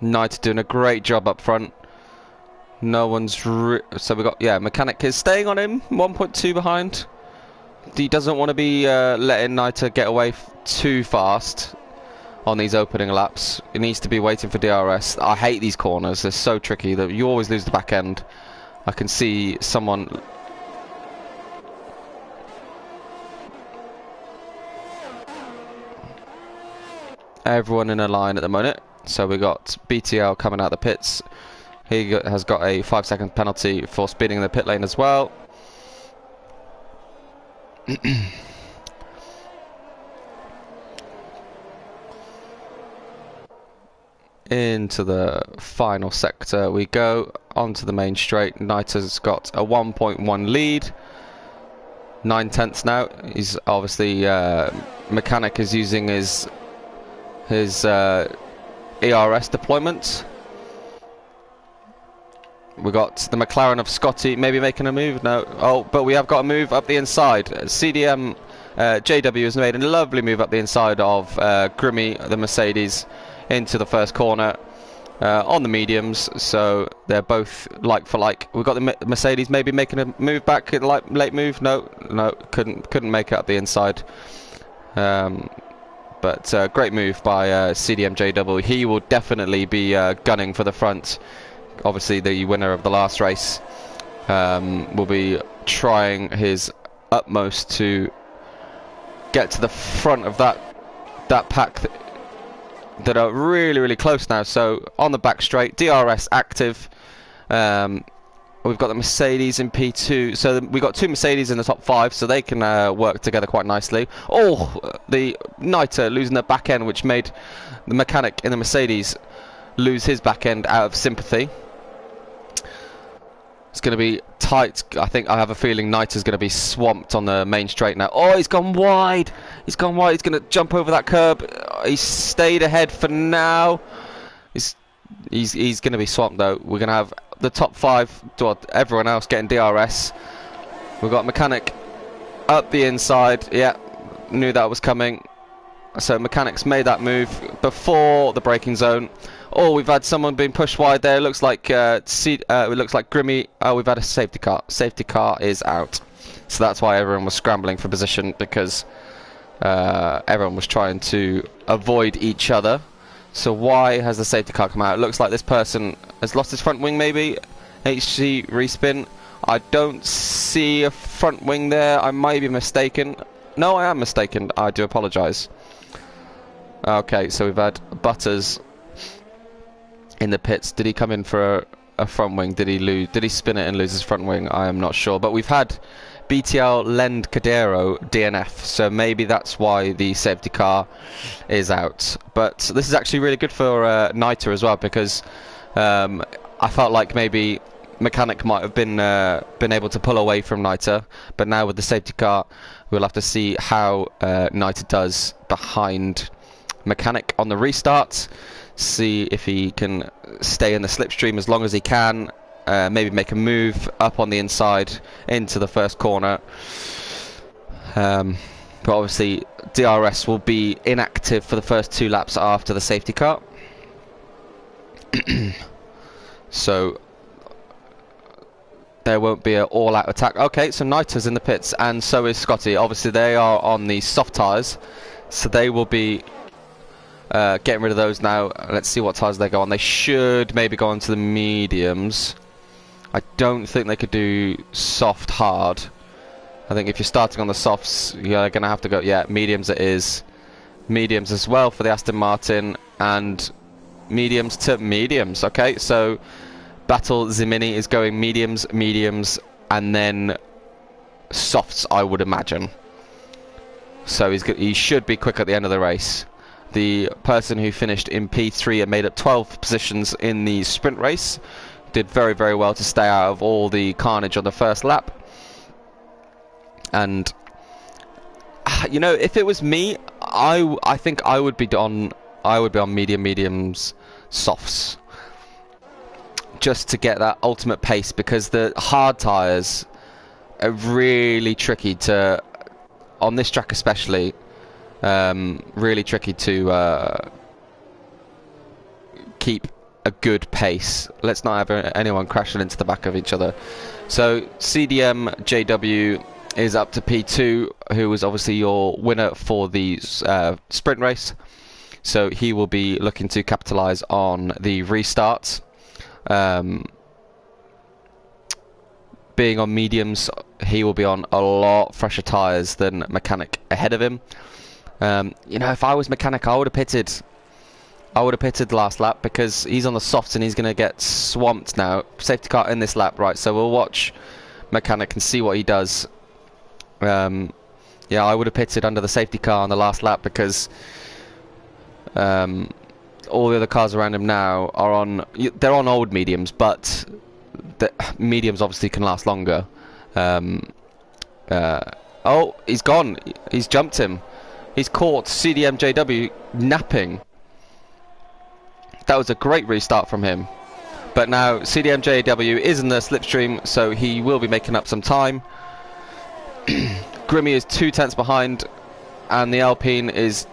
Knight doing a great job up front. No one's so we got, yeah, Mechanic is staying on him, 1.2 behind. He doesn't want to be letting Knight get away too fast on these opening laps. He needs to be waiting for DRS. I hate these corners, they're so tricky that you always lose the back end. I can see someone. Everyone in a line at the moment. So we got BTL coming out the pits. He has got a 5 second penalty for speeding in the pit lane as well. Into the final sector we go, onto the main straight. Knight has got a 1.1 lead, 9/10 now. He's obviously Mechanic is using his ERS deployment. We got the McLaren of Scotty maybe making a move. No, oh, but we have got a move up the inside. CDM JW has made a lovely move up the inside of Grimmy, the Mercedes, into the first corner on the mediums. So they're both like for like. We've got the Mercedes maybe making a move back, like late move. No, couldn't make it up the inside. But great move by CDM JW. He will definitely be gunning for the front. Obviously the winner of the last race will be trying his utmost to get to the front of that pack that are really close now. So on the back straight, DRS active. We've got the Mercedes in P2, so we've got 2 Mercedes in the top 5, so they can work together quite nicely. Oh, the Niter losing the back end, which made the Mechanic in the Mercedes lose his back end out of sympathy. It's going to be tight. I have a feeling Knight is going to be swamped on the main straight now. Oh, he's gone wide. He's gone wide. He's going to jump over that curb. He's stayed ahead for now. He's going to be swamped though. We're going to have the top 5, everyone else getting DRS. We've got Mechanic up the inside. Yeah, knew that was coming. So Mechanic's made that move before the braking zone. Oh, we've had someone being pushed wide there. It looks like it looks like Grimmy. Oh, we've had a safety car. Safety car is out. So that's why everyone was scrambling for position, because everyone was trying to avoid each other. So why has the safety car come out? It looks like this person has lost his front wing, maybe. HC respin. I don't see a front wing there. I might be mistaken. No, I am mistaken. I do apologise. Okay, so we've had Butters in the pits. Did he come in for a front wing? Did he lose? Did he spin it and lose his front wing? I am not sure. But we've had BTL Lend Cadero DNF, so maybe that's why the safety car is out. But this is actually really good for Niter as well, because I felt like maybe Mechanic might have been able to pull away from Niter, but now with the safety car, we'll have to see how Niter does behind Mechanic on the restart. See if he can stay in the slipstream as long as he can. maybe make a move up on the inside into the first corner. But obviously DRS will be inactive for the first 2 laps after the safety car. So there won't be an all-out attack. Okay, so Nita's in the pits, and so is Scotty. Obviously they are on the soft tyres, so they will be getting rid of those now. Let's see what tyres they go on. They should maybe go on to the mediums. I don't think they could do soft hard. I think if you're starting on the softs, you're going to have to go, yeah, mediums it is. Mediums as well for the Aston Martin, and mediums to mediums. Okay, so Battle Zimini is going mediums, and then softs, I would imagine. So he should be quick at the end of the race. The person who finished in P3 and made up 12 positions in the sprint race did very, very well to stay out of all the carnage on the first lap. And you know, if it was me, I think I would be on mediums, softs, just to get that ultimate pace, because the hard tyres are really tricky to, on this track especially, really tricky to keep a good pace. Let's not have anyone crashing into the back of each other. So CDM JW is up to P2, who was obviously your winner for the sprint race. So he will be looking to capitalise on the restarts. Being on mediums, he will be on a lot fresher tyres than Mechanic ahead of him. You know, if I was Mechanic, I would have pitted. I would have pitted last lap, because he's on the softs and he's going to get swamped now. Safety car in this lap, right? So we'll watch Mechanic and see what he does. Yeah, I would have pitted under the safety car on the last lap, because all the other cars around him now are on. They're on old mediums, but the mediums obviously can last longer. Oh, he's gone. He's jumped him. He's caught CDMJW napping. That was a great restart from him. But now CDMJW is in the slipstream, so he will be making up some time. Grimmy is 2 tenths behind, and the Alpine is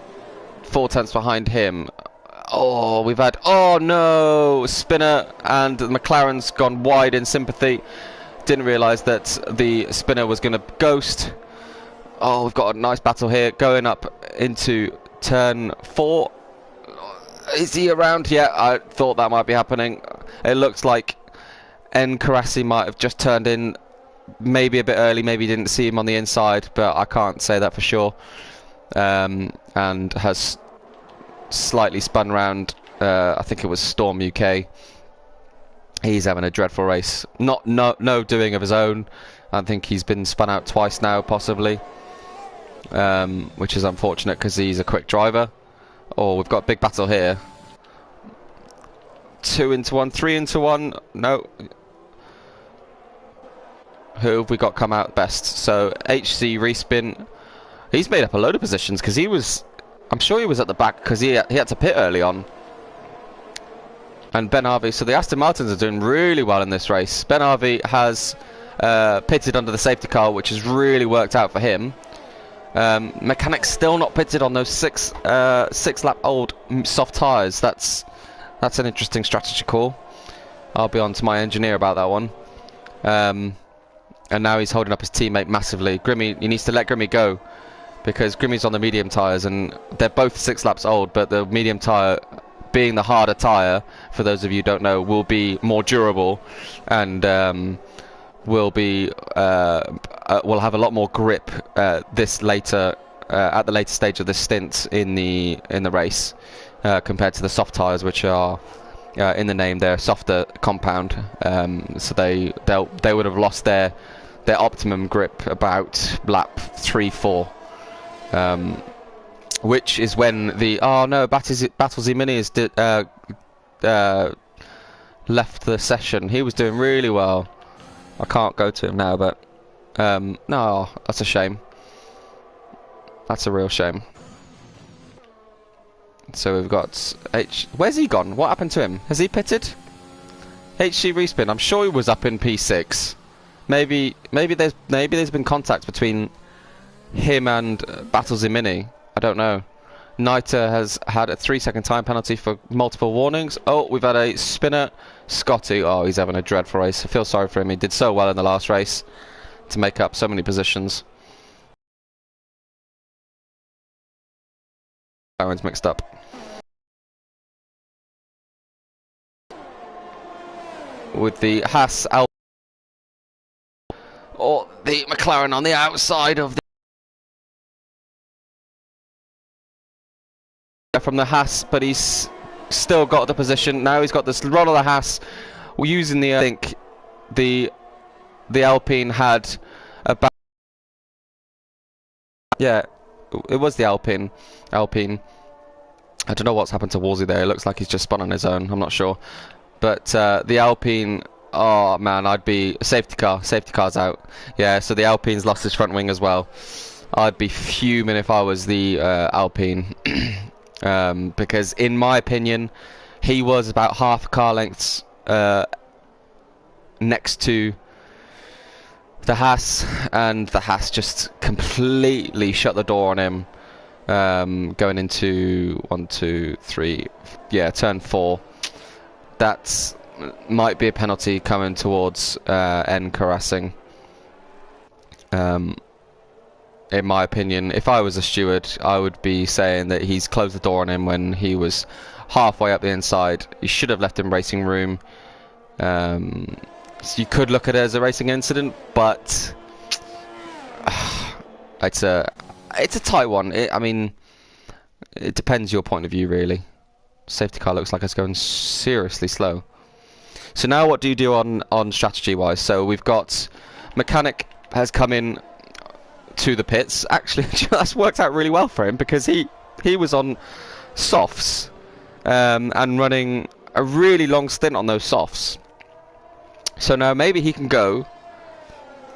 4 tenths behind him. Oh, we've had, oh no, spinner, and the McLaren's gone wide in sympathy. Didn't realise that the spinner was going to ghost. Oh, we've got a nice battle here, going up into turn 4. Is he around? Yeah, I thought that might be happening. It looks like Karasi might have just turned in, maybe a bit early, maybe didn't see him on the inside, but I can't say that for sure. And has slightly spun round. I think it was Storm UK. He's having a dreadful race. No doing of his own. I think he's been spun out twice now, possibly, which is unfortunate because he's a quick driver. Oh, we've got a big battle here. 2 into 1, 3 into 1. No. Who have we got come out best? So HC Respin. He's made up a load of positions, because he was, I'm sure he was at the back because he had to pit early on. And Ben Harvey. So the Aston Martins are doing really well in this race. Ben Harvey has pitted under the safety car, which has really worked out for him. Mechanic's still not pitted on those 6 lap old soft tyres. That's an interesting strategy call. I'll be on to my engineer about that one. And now he's holding up his teammate massively. Grimmy, he needs to let Grimmy go, because Grimmy's on the medium tyres, and they're both 6 laps old, but the medium tyre, being the harder tyre, for those of you who don't know, will be more durable, and will have a lot more grip this later at the later stage of this stint in the race, compared to the soft tyres, which are in the name, they're softer compound. So they would have lost their optimum grip about lap 3-4, which is when the Battlesy Mini has left the session. He was doing really well. I can't go to him now, but no, that's a shame. That's a real shame. So we've got H. Where's he gone? What happened to him? Has he pitted? HC Respin, I'm sure he was up in P6. Maybe there's been contact between him and Battlezimini. I don't know. Niter has had a 3-second time penalty for multiple warnings. Oh, we've had a spinner. Scotty, oh, he's having a dreadful race. I feel sorry for him. He did so well in the last race to make up so many positions. Aaron's mixed up. With the Haas or the McLaren on the outside of the from the Haas, but he's still got the position. Now he's got this run of the Haas. We're using the I think the Alpine had a yeah, it was the Alpine. I don't know what's happened to Wolsey there. It looks like he's just spun on his own. I'm not sure. But the Alpine, oh man, I'd be safety car's out. Yeah, so the Alpine's lost his front wing as well. I'd be fuming if I was the Alpine, because in my opinion, he was about half a car lengths next to the Haas, and the Haas just completely shut the door on him. Going into 1, 2, 3, yeah, turn 4. That might be a penalty coming towards N Racing. In my opinion, if I was a steward, I would be saying that he's closed the door on him when he was halfway up the inside. He should have left him racing room. So you could look at it as a racing incident, but it's a tight one. I mean, it depends your point of view, really. Safety car looks like it's going seriously slow. So now what do you do on strategy wise? So we've got Mechanic has come in to the pits. Actually, that's worked out really well for him, because he was on softs and running a really long stint on those softs. So now maybe he can go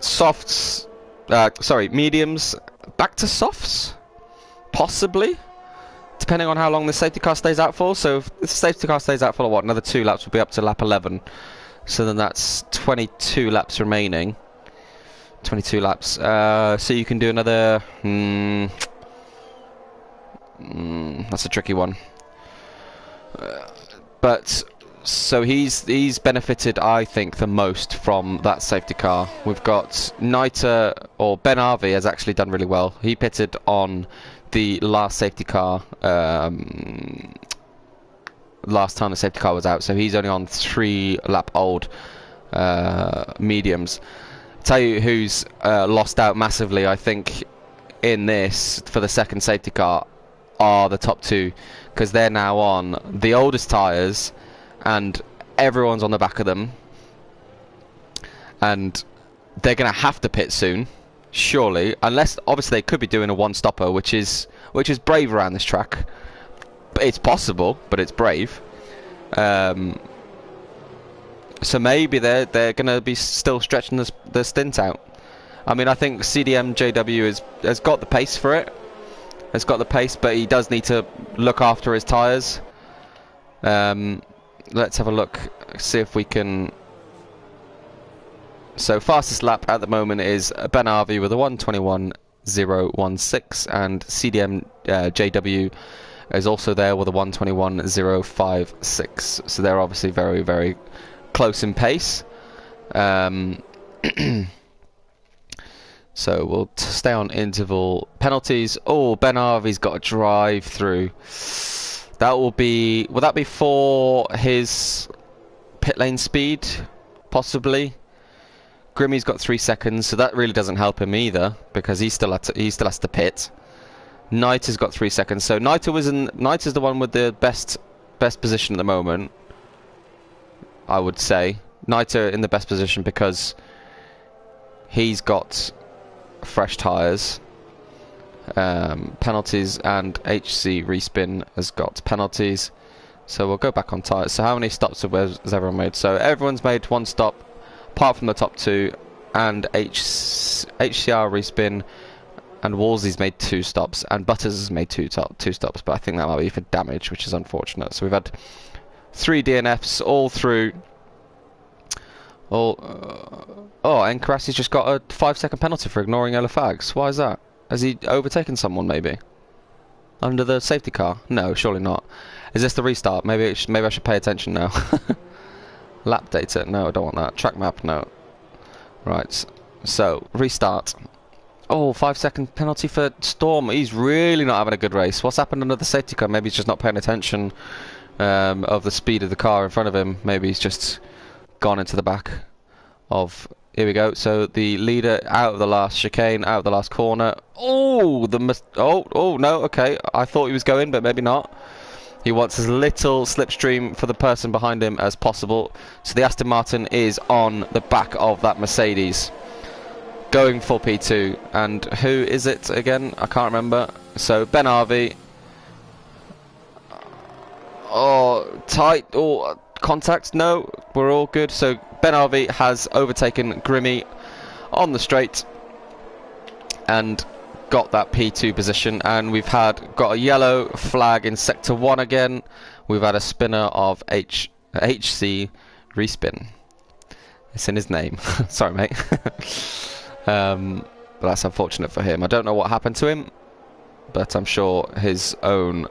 softs, mediums back to softs, possibly, depending on how long the safety car stays out for. So if the safety car stays out for what, another 2 laps, will be up to lap 11. So then that's 22 laps remaining. 22 laps. So you can do another. That's a tricky one. But so he's benefited, I think, the most from that safety car. We've got Niter, or Ben Harvey has actually done really well. He pitted on the last safety car, last time the safety car was out, so he's only on 3 lap old mediums. Tell you who's lost out massively, I think, in this for the second safety car are the top 2, because they're now on the oldest tyres and everyone's on the back of them, and they're going to have to pit soon, surely, unless obviously they could be doing a one-stopper, which is brave around this track. It's possible, but it's brave. So maybe they're going to be still stretching the stint out. I mean, I think CDM JW has got the pace for it. Has got the pace, but he does need to look after his tyres. Let's have a look, see if we can. So fastest lap at the moment is Ben Harvey with a 1:21.016, and CDM JW is also there with a 1:21.056. So they're obviously very, very close in pace. So we'll stay on interval. Penalties. Oh, Ben Harvey's got a drive through. That will be. Will that be for his pit lane speed? Possibly. Grimmy's got 3 seconds, so that really doesn't help him either, because he still has to pit. Niter's got 3 seconds, so Niter's the one with the best position at the moment, I would say. Niter in the best position because he's got fresh tyres. Penalties, and HC Respin has got penalties. So we'll go back on tyres. So how many stops has everyone made? So everyone's made 1 stop, apart from the top 2, and HCR Respin and Wolsey's made 2 stops, and Butters has made 2 stops, but I think that might be for damage, which is unfortunate. So we've had 3 DNFs all through Oh, and Karasi's just got a 5-second penalty for ignoring yellow flags. Why is that? Has he overtaken someone, maybe? Under the safety car? No, surely not. Is this the restart? Maybe I should pay attention now. Lap data? No, I don't want that. Track map? No. Right. So, restart. Oh, 5-second penalty for Storm. He's really not having a good race. What's happened under the safety car? Maybe he's just not paying attention of the speed of the car in front of him. Maybe he's just gone into the back of... Here we go. So the leader out of the last chicane, out of the last corner. Oh, oh no. Okay, I thought he was going, but maybe not. He wants as little slipstream for the person behind him as possible. So the Aston Martin is on the back of that Mercedes, going for P2. And who is it again? I can't remember. So Ben Harvey. Oh, tight. Oh, contact. No, we're all good. So Ben Harvey has overtaken Grimmy on the straight and got that P2 position, and we've got a yellow flag in sector 1 again. We've had a spinner of HC respin. It's in his name. Sorry, mate. But that's unfortunate for him. I don't know what happened to him, but I'm sure his own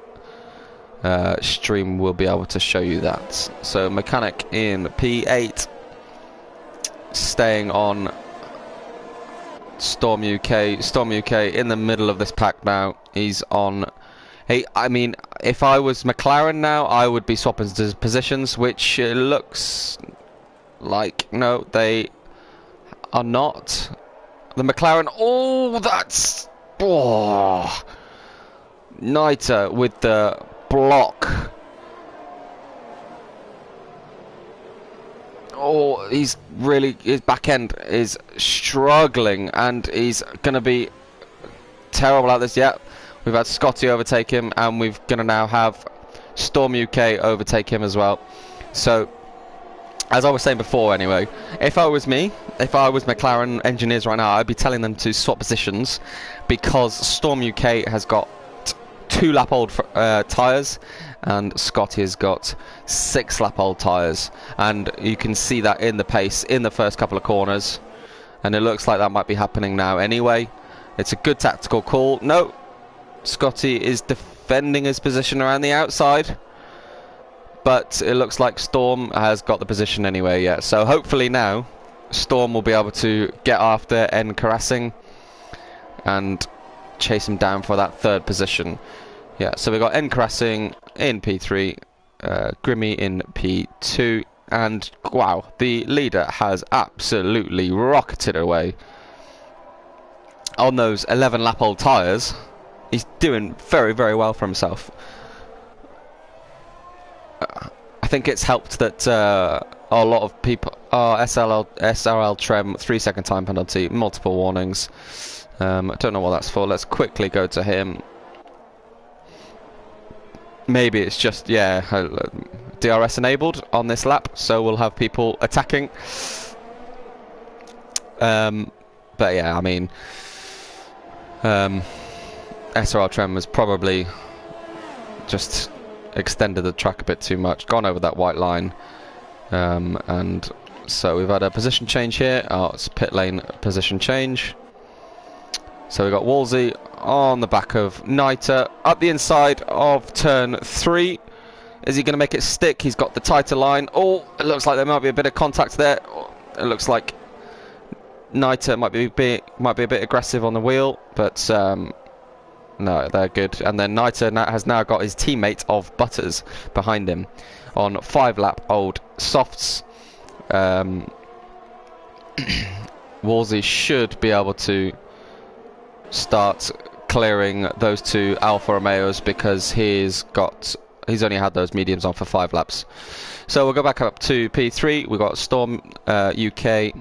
stream will be able to show you that. So mechanic in P8, staying on Storm UK. Storm UK in the middle of this pack now. He's on... I mean, if I was McLaren now, I would be swapping positions, which looks like... No, they are not. The McLaren... Oh, that's... Oh! Niter with the block. Oh, his back end is struggling, and he's going to be terrible at this. Yet we've had Scotty overtake him, and we're going to now have Storm UK overtake him as well. So, as I was saying before anyway, if I was McLaren engineers right now, I'd be telling them to swap positions, because Storm UK has got 2-lap-old tyres, and Scotty has got 6-lap-old tyres, and you can see that in the pace in the first couple of corners, and it looks like that might be happening now anyway. It's a good tactical call. No, Scotty is defending his position around the outside, but it looks like Storm has got the position anyway. Yeah, so hopefully now Storm will be able to get after N Karasing and chase him down for that 3rd position. Yeah, so we've got N Karasing in P3, Grimmy in P2, and wow, the leader has absolutely rocketed away on those 11-lap-old tyres. He's doing very, very well for himself. I think it's helped that a lot of people... SRL Trem, 3-second time penalty, multiple warnings. I don't know what that's for. Let's quickly go to him. Maybe it's just, yeah, DRS enabled on this lap, so we'll have people attacking. But yeah, I mean, SRL Trem has probably just extended the track a bit too much, gone over that white line, and so we've had a position change here. Oh, it's pit lane position change. So we've got Wolsey on the back of Niter, up the inside of turn 3. Is he going to make it stick? He's got the tighter line. Oh, it looks like there might be a bit of contact there. It looks like Niter might be a bit aggressive on the wheel, but no, they're good. And then Niter has now got his teammate of Butters behind him on 5-lap-old softs. Wolsey should be able to start clearing those 2 Alfa Romeos, because he's only had those mediums on for 5 laps. So we'll go back up to P3. We've got Storm UK,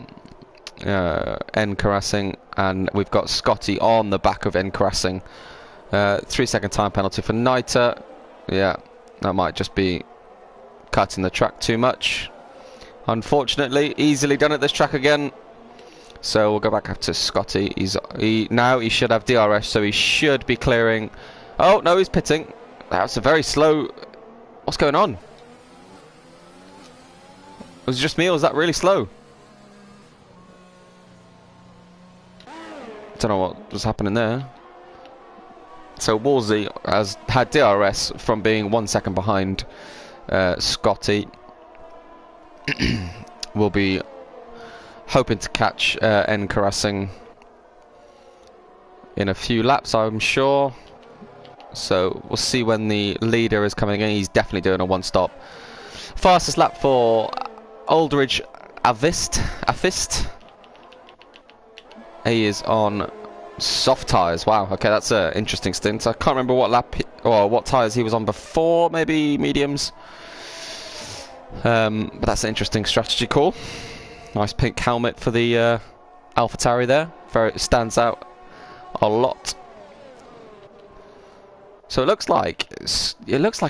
N Karasing, and we've got Scotty on the back of N Karasing. 3-second time penalty for Niter. Yeah, that might just be cutting the track too much. Unfortunately, easily done at this track again. So we'll go back up to Scotty. Now he should have DRS, so he should be clearing. Oh no, he's pitting. That's a very slow... What's going on? Was it just me, or was that really slow? Don't know what was happening there. So Wolsey has had DRS from being 1 second behind. Scotty will be hoping to catch Racing in a few laps, I'm sure. So we'll see when the leader is coming in. He's definitely doing a one-stop. Fastest lap for Aldridge Avist. He is on soft tyres. Wow, okay, that's an interesting stint. I can't remember what lap or what tyres he was on before. Maybe mediums. But that's an interesting strategy call. Nice pink helmet for the AlphaTauri there. Very stands out a lot. So it looks like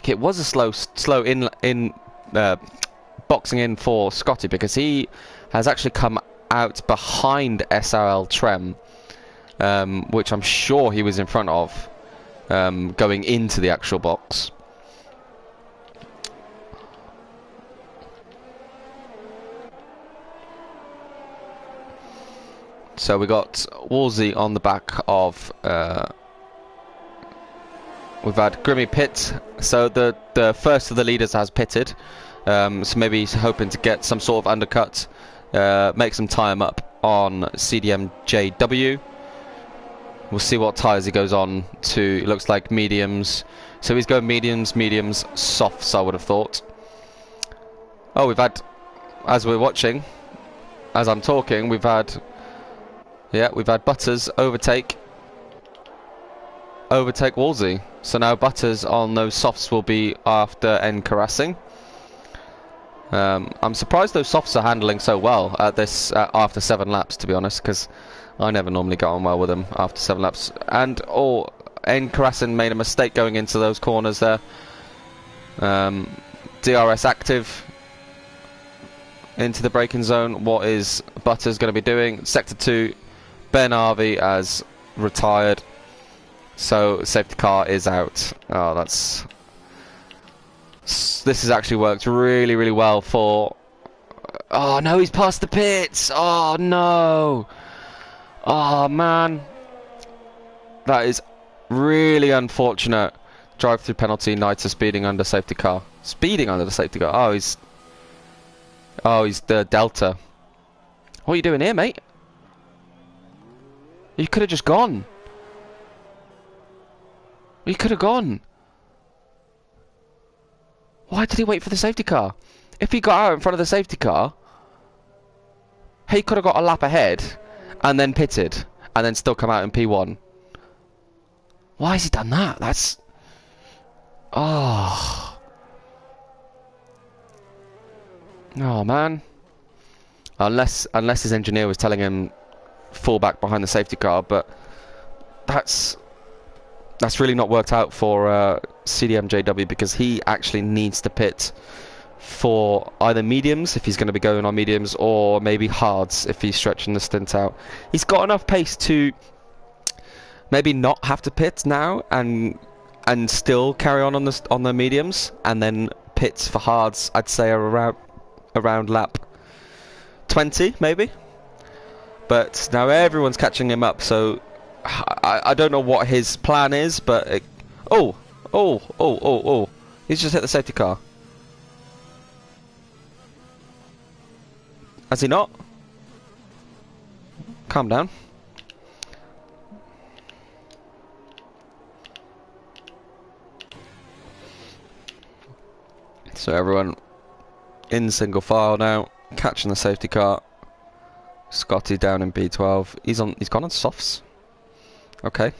it was a slow in boxing in for Scotty, because he has actually come out behind SRL Trem, which I'm sure he was in front of going into the actual box. So we got Wolsey on the back of. We've had Grimmy pit, so the first of the leaders has pitted, so maybe he's hoping to get some sort of undercut, make some time up on CDM-JW. We'll see what tyres he goes on to. It looks like mediums, so he's going mediums, softs, I would have thought. Oh, we've had, as we're watching, as I'm talking, we've had Butters overtake Wolsey. So now Butters on those softs will be after Racing. I'm surprised those softs are handling so well at this after 7 laps, to be honest, because I never normally get on well with them after 7 laps. And Racing made a mistake going into those corners there. DRS active into the braking zone. What is Butters going to be doing? Sector 2, Ben Harvey has retired. So safety car is out. Oh, this has actually worked really, really well for. Oh no, he's past the pits. Oh no. Oh man, that is really unfortunate. Drive-through penalty. Knights are speeding under safety car. Speeding under the safety car. Oh, he's the Delta. What are you doing here, mate? You could have just gone. He could have gone. Why did he wait for the safety car? If he got out in front of the safety car, he could have got a lap ahead and then pitted and then still come out in P1. Why has he done that? That's... Oh. Oh, man. Unless his engineer was telling him fall back behind the safety car, but that's really not worked out for CDM-JW, because he actually needs to pit for either mediums if he's going to be going on mediums, or maybe hards if he's stretching the stint out. He's got enough pace to maybe not have to pit now and still carry on the mediums, and then pits for hards. I'd say around lap 20 maybe. But now everyone's catching him up, so I don't know what his plan is, but oh, he's just hit the safety car. Has he not? Calm down. So everyone in single file now, catching the safety car. Scotty down in B12. He's gone on softs. Okay.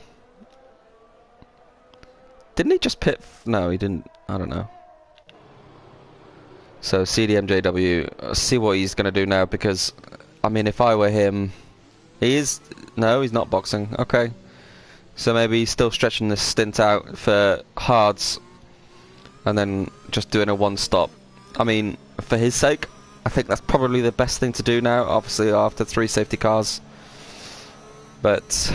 Didn't he just pit? No, he didn't. I don't know. So CDM-JW, see what he's going to do now, because, I mean, if I were him... No, he's not boxing. Okay. So maybe he's still stretching this stint out for hards, and then just doing a one-stop. I mean, for his sake, I think that's probably the best thing to do now, obviously after 3 safety cars. But...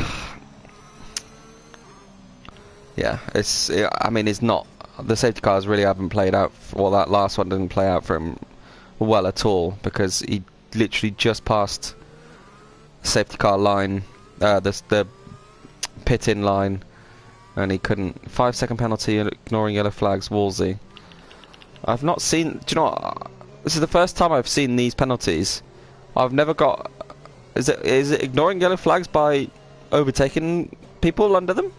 yeah, I mean, it's not... The safety cars really haven't played out... Well, that last one didn't play out for him well at all, because he literally just passed the safety car line the pit in line, and he couldn't. 5-second penalty, ignoring yellow flags. Wolsey. I've not seen. Do you know what? This is the first time I've seen these penalties. I've never got. Is it ignoring yellow flags by overtaking people under them?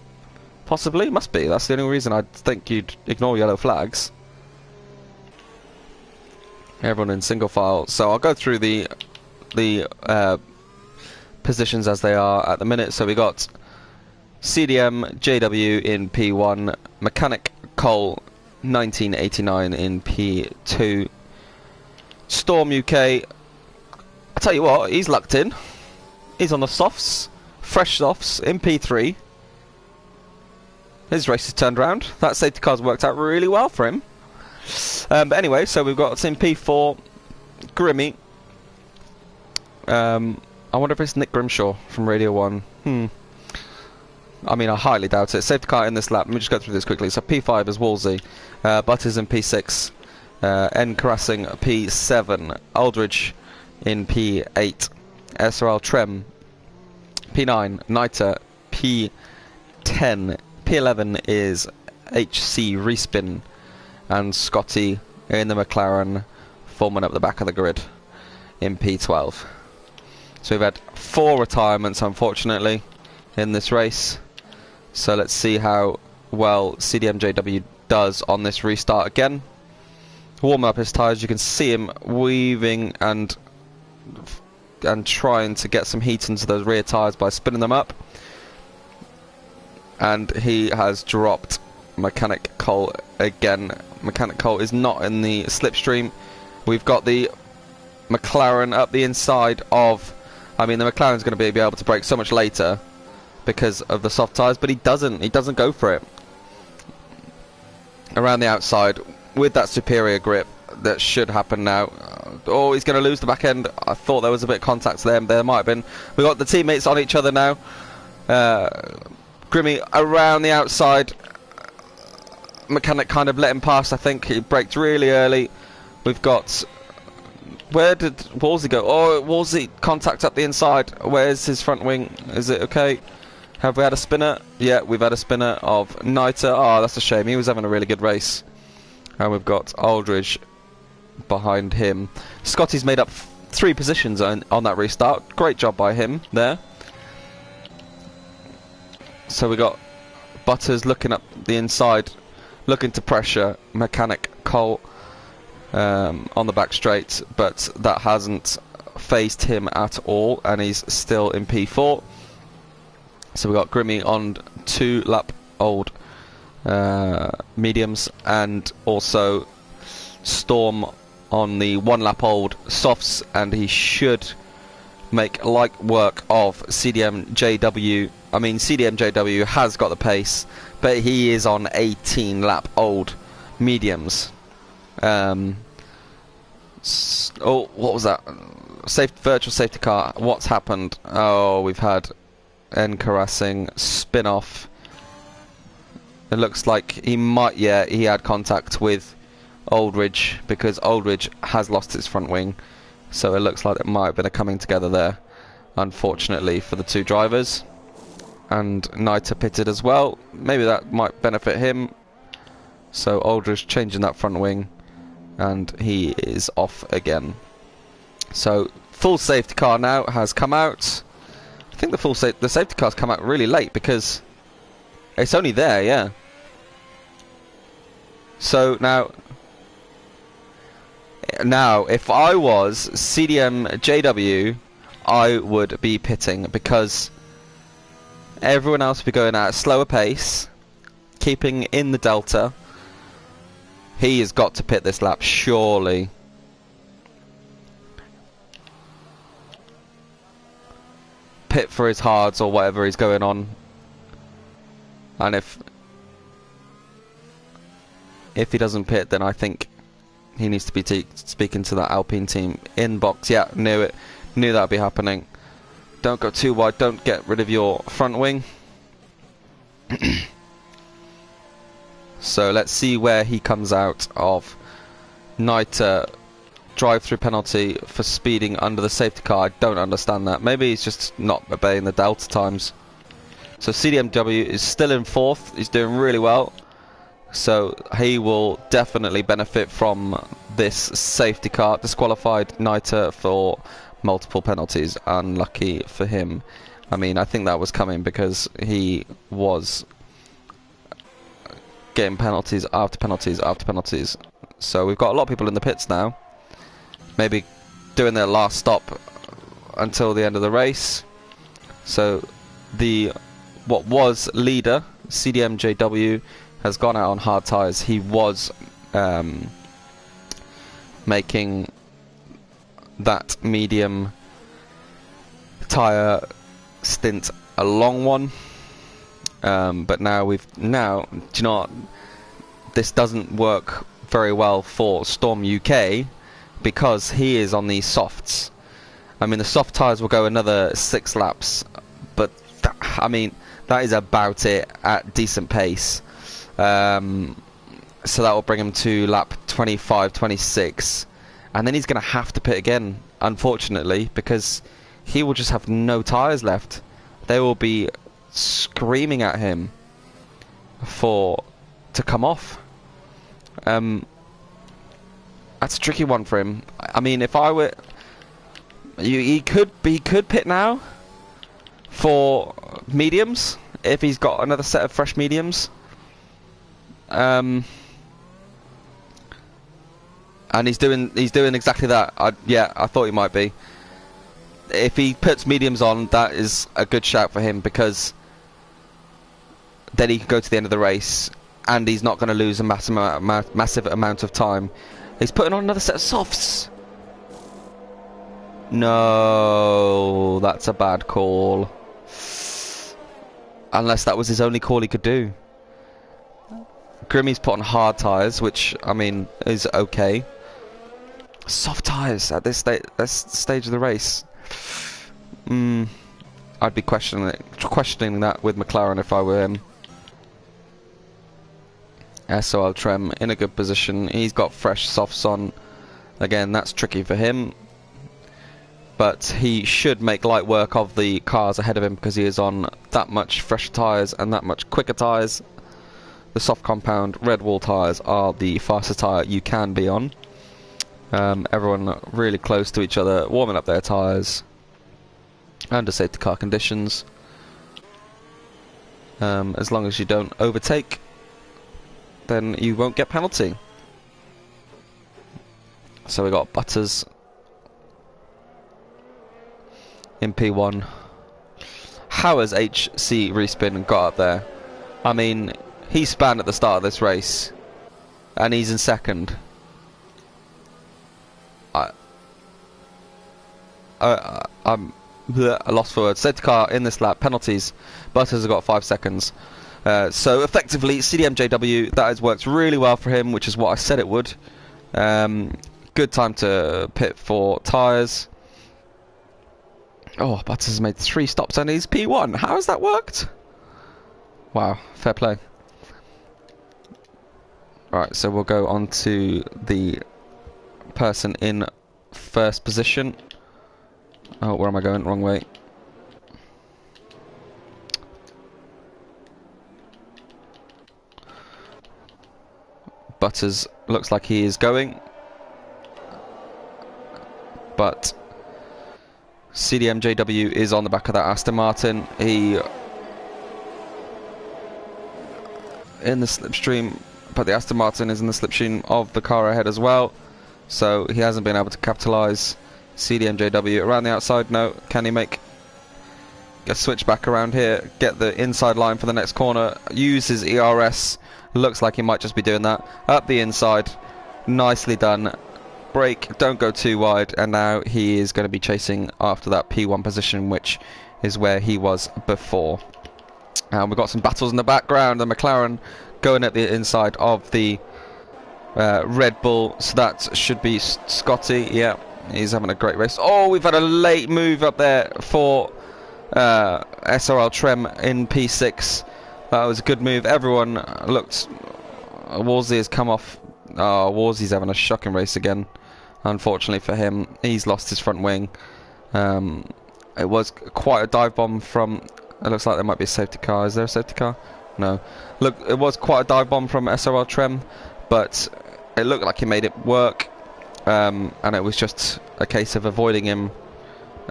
Possibly, must be. That's the only reason I'd think you'd ignore yellow flags. Everyone in single file. So I'll go through the positions as they are at the minute. So we got CDM JW in P1, Mechanic Cole 1989 in P2, Storm UK. I tell you what, he's lucked in. He's on the softs, fresh softs in P3. His race has turned around. That safety car's worked out really well for him. But anyway, so we've got in P4, Grimmy. I wonder if it's Nick Grimshaw from Radio 1. I mean, I highly doubt it. Safety car in this lap. Let me just go through this quickly. So P5 is Wolsey. Butters in P6. N. Caressing P7. Aldridge in P8. SRL Trem P9. Niter P10. P11 is HC Respin. And Scotty in the McLaren, forming up the back of the grid in P12. So we've had 4 retirements, unfortunately, in this race. So let's see how well CDMJW does on this restart again. Warming up his tyres, you can see him weaving and trying to get some heat into those rear tyres by spinning them up. And he has dropped Mechanic Cole again. Mechanic Cole is not in the slipstream. We've got the McLaren up the inside of... I mean, the McLaren's going to be able to brake so much later because of the soft tyres, but he doesn't go for it. Around the outside with that superior grip that should happen now. Oh, he's going to lose the back end. I thought there was a bit of contact there. There might have been. We've got the teammates on each other now. Grimmy around the outside. Mechanic kind of let him pass, I think. He braked really early. We've got... Where did Wolsey go? Oh, Wolsey contact up the inside. Where's his front wing? Is it okay? Have we had a spinner? Yeah, we've had a spinner of Niter. Oh, that's a shame. He was having a really good race. And we've got Aldridge behind him. Scotty's made up 3 positions on that restart. Great job by him there. So we got Butters looking up the inside, looking to pressure Mechanic Cole on the back straight, but that hasn't phased him at all, and he's still in P4. So we got Grimmy on 2-lap-old mediums, and also Storm on the 1-lap-old softs, and he should make light work of CDMJW. I mean, CDMJW has got the pace, but he is on 18-lap-old mediums. Oh, what was that? Virtual safety car. What's happened? Oh, we've had N. Caressing spin off. It looks like he might, yeah, he had contact with Aldridge, because Aldridge has lost his front wing. So it looks like it might have been a coming together there, unfortunately, for the 2 drivers. And Niter pitted as well. Maybe that might benefit him. So Aldridge changing that front wing, and he is off again. So full safety car now has come out. I think the safety car's come out really late, because it's only there, yeah. So now if I was CDMJW, I would be pitting, because everyone else would be going at a slower pace, keeping in the delta. He has got to pit this lap, surely. Pit for his hards or whatever he's going on. And if he doesn't pit, then I think he needs to be speaking to that Alpine team inbox. Yeah, knew it. Knew that would be happening. Don't go too wide. Don't get rid of your front wing. So let's see where he comes out of. Niter drive-through penalty for speeding under the safety car. I don't understand that. Maybe he's just not obeying the delta times. So CDMW is still in 4th. He's doing really well. So he will definitely benefit from this safety car. Disqualified Niter for multiple penalties. Unlucky for him. I mean, I think that was coming because he was getting penalties after penalties after penalties. So we've got a lot of people in the pits now. Maybe doing their last stop until the end of the race. So what was leader, CDMJW, has gone out on hard tyres. He was making that medium tyre stint a long one, but now do you know what? This doesn't work very well for Storm UK because he is on these softs. I mean, the soft tyres will go another 6 laps, but I mean, that is about it at decent pace. So that will bring him to lap 25, 26, and then he's going to have to pit again, unfortunately, because he will just have no tyres left. They will be screaming at him to come off. That's a tricky one for him. I mean, if I were, he could pit now for mediums if he's got another set of fresh mediums. And he's doing exactly that. I thought he might be. If he puts mediums on, that is a good shout for him, because then he can go to the end of the race and he's not going to lose a massive amount of time. He's putting on another set of softs. No, that's a bad call. Unless that was his only call he could do. Grimmy's put on hard tyres, which, I mean, is okay. Soft tyres at this stage of the race. I'd be questioning that with McLaren if I were him. SOL Trem in a good position. He's got fresh softs on. Again, that's tricky for him. But he should make light work of the cars ahead of him because he is on that much fresher tyres and that much quicker tyres. The soft compound red wall tyres are the fastest tyre you can be on. Everyone really close to each other, warming up their tyres under safety car conditions. As long as you don't overtake, then you won't get penalty. So we got Butters in P1. How has HC Respin got up there? I mean, he spanned at the start of this race and he's in second. I'm lost for words. Safety car in this lap, penalties. Butters has got 5 seconds. So effectively, CDMJW, that has worked really well for him, which is what I said it would. Good time to pit for tyres. Oh, Butters has made 3 stops and he's P1. How has that worked? Wow, fair play. Alright, so we'll go on to the person in first position. Oh, where am I going? Wrong way. Butters looks like he is going. But CDMJW is on the back of that Aston Martin. He in the slipstream, but the Aston Martin is in the slipstream of the car ahead as well. So he hasn't been able to capitalise. CDMJW around the outside. No, can he make a switch back around here, get the inside line for the next corner, use his ERS? Looks like he might just be doing that. Up the inside, nicely done. Brake, don't go too wide, and now he is going to be chasing after that P1 position, which is where he was before. And we've got some battles in the background. The McLaren going at the inside of the Red Bull, so that should be Scotty. Yeah, he's having a great race. Oh, we've had a late move up there for SRL Trem in P6. That was a good move. Everyone looked. Wolsey has come off. Oh, Wolsey's having a shocking race again. Unfortunately for him, he's lost his front wing. It was quite a dive bomb from... It looks like there might be a safety car. Is there a safety car? No. Look, it was quite a dive bomb from SRL Trem, but it looked like he made it work. And it was just a case of avoiding him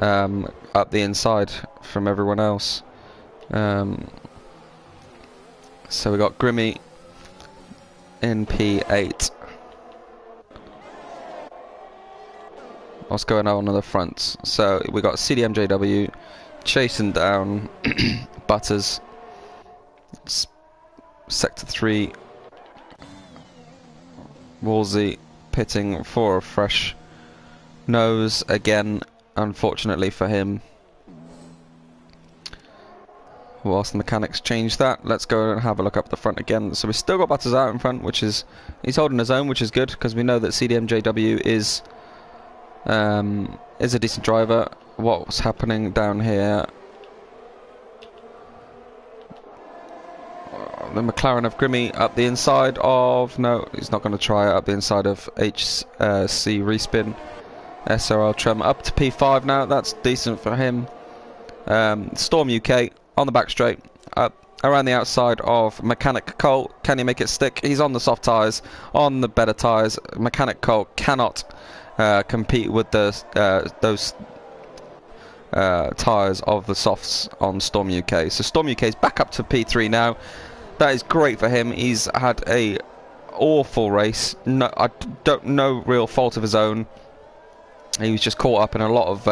up the inside from everyone else. So we got Grimmy in P8. What's going on the front? So we got CDMJW chasing down Butters. Sector 3. Wolsey pitting for a fresh nose again, unfortunately for him. Whilst the mechanics change that, let's go and have a look up the front again. So we've still got Butters out in front, which is... He's holding his own, which is good, because we know that CDMJW is a decent driver. What's happening down here? The McLaren of Grimmy up the inside of... No, he's not going to try it. Up the inside of HC Respin. SRL Trem up to P5 now. That's decent for him. Storm UK on the back straight. Up around the outside of Mechanic Cole. Can he make it stick? He's on the soft tyres. On the better tyres. Mechanic Cole cannot compete with those tyres of the softs on Storm UK. So Storm UK is back up to P3 now. That is great for him. He's had a awful race. No real fault of his own. He was just caught up in a lot of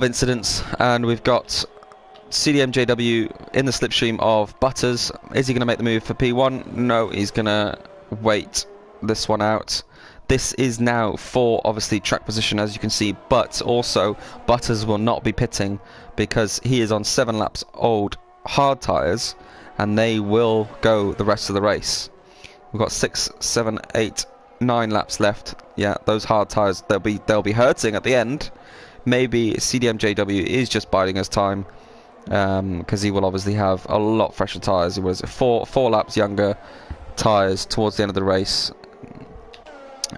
incidents, and we've got CDMJW in the slipstream of Butters. Is he going to make the move for P1? No, he's going to wait this one out. This is now for, obviously, track position, as you can see, but also Butters will not be pitting because he is on 7 laps old hard tyres, and they will go the rest of the race. We've got 6, 7, 8, 9 laps left. Yeah, those hard tyres, they'll be hurting at the end. Maybe CDMJW is just biding his time, because he will obviously have a lot fresher tyres. He was four laps younger tyres towards the end of the race.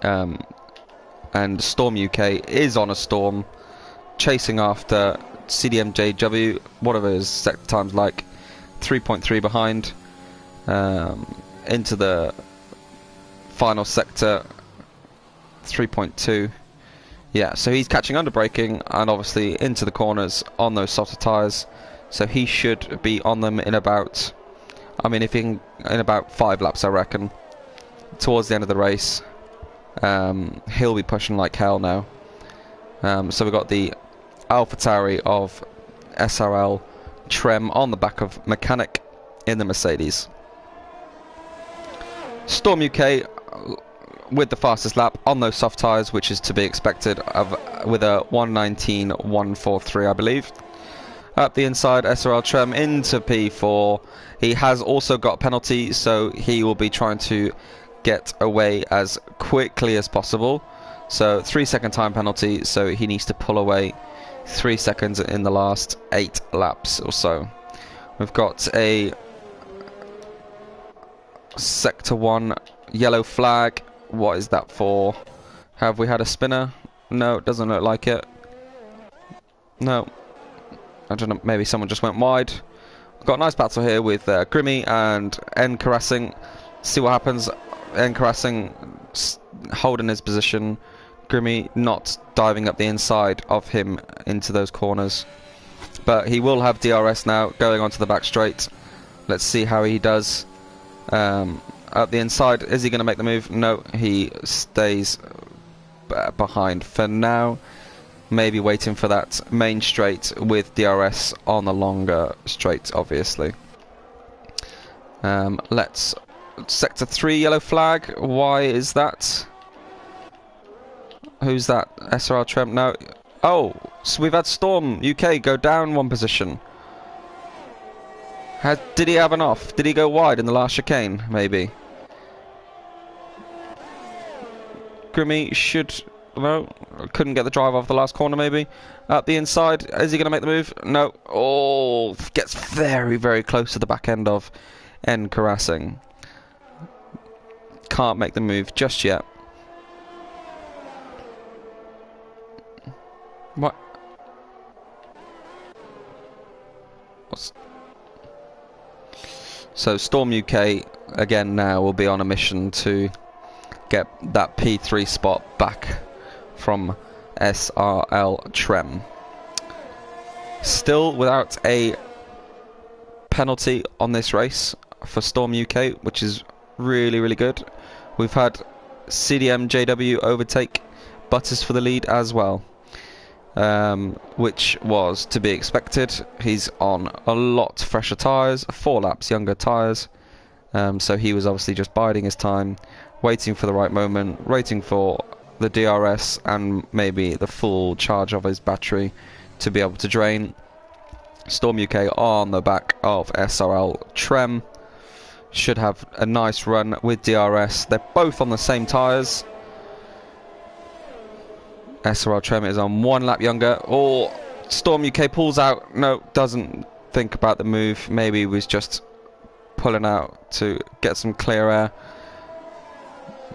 And Storm UK is on a storm, chasing after CDMJW. Whatever his sector time's like, 3.3 behind, into the final sector, 3.2. Yeah, so he's catching under braking and obviously into the corners on those softer tyres. So he should be on them in about, I mean, if he can, in about 5 laps, I reckon, towards the end of the race. He'll be pushing like hell now. So we've got the AlphaTauri of SRL Trem on the back of Mechanic in the Mercedes. Storm UK with the fastest lap on those soft tyres, which is to be expected, with a 1:19.143, I believe. Up the inside, SRL Trem into P4. He has also got a penalty, so he will be trying to get away as quickly as possible. So 3-second time penalty, so he needs to pull away 3 seconds in the last 8 laps or so. We've got a Sector 1 yellow flag. What is that for? Have we had a spinner? No, it doesn't look like it. No. I don't know, maybe someone just went wide. We've got a nice battle here with Grimmy and N Caressing. See what happens. N Caressing holding his position. Grimmy not diving up the inside of him into those corners. But he will have DRS now going onto the back straight. Let's see how he does. Up the inside, is he going to make the move? No, he stays behind for now. Maybe waiting for that main straight with DRS on the longer straight, obviously. Let's... Sector 3 yellow flag. Why is that? Who's that? SRL Trem? No. Oh, so we've had Storm UK go down 1 position. Did he have an off? Did he go wide in the last chicane? Maybe. Grimmy should... No, couldn't get the drive off the last corner maybe. Up the inside, is he going to make the move? No. Oh, gets very, very close to the back end of N Caressing. Can't make the move just yet. So Storm UK again now will be on a mission to get that P3 spot back from SRL Trem. Still without a penalty on this race for Storm UK, which is really, really good. We've had CDM JW overtake Butters for the lead as well, which was to be expected. He's on a lot fresher tyres, 4 laps younger tyres, so he was obviously just biding his time, waiting for the right moment, waiting for the DRS and maybe the full charge of his battery to be able to drain. Storm UK on the back of SRL Trem should have a nice run with DRS. They're both on the same tyres. SRL Trem is on 1 lap younger. Or Storm UK pulls out. No, doesn't think about the move. Maybe he was just pulling out to get some clear air.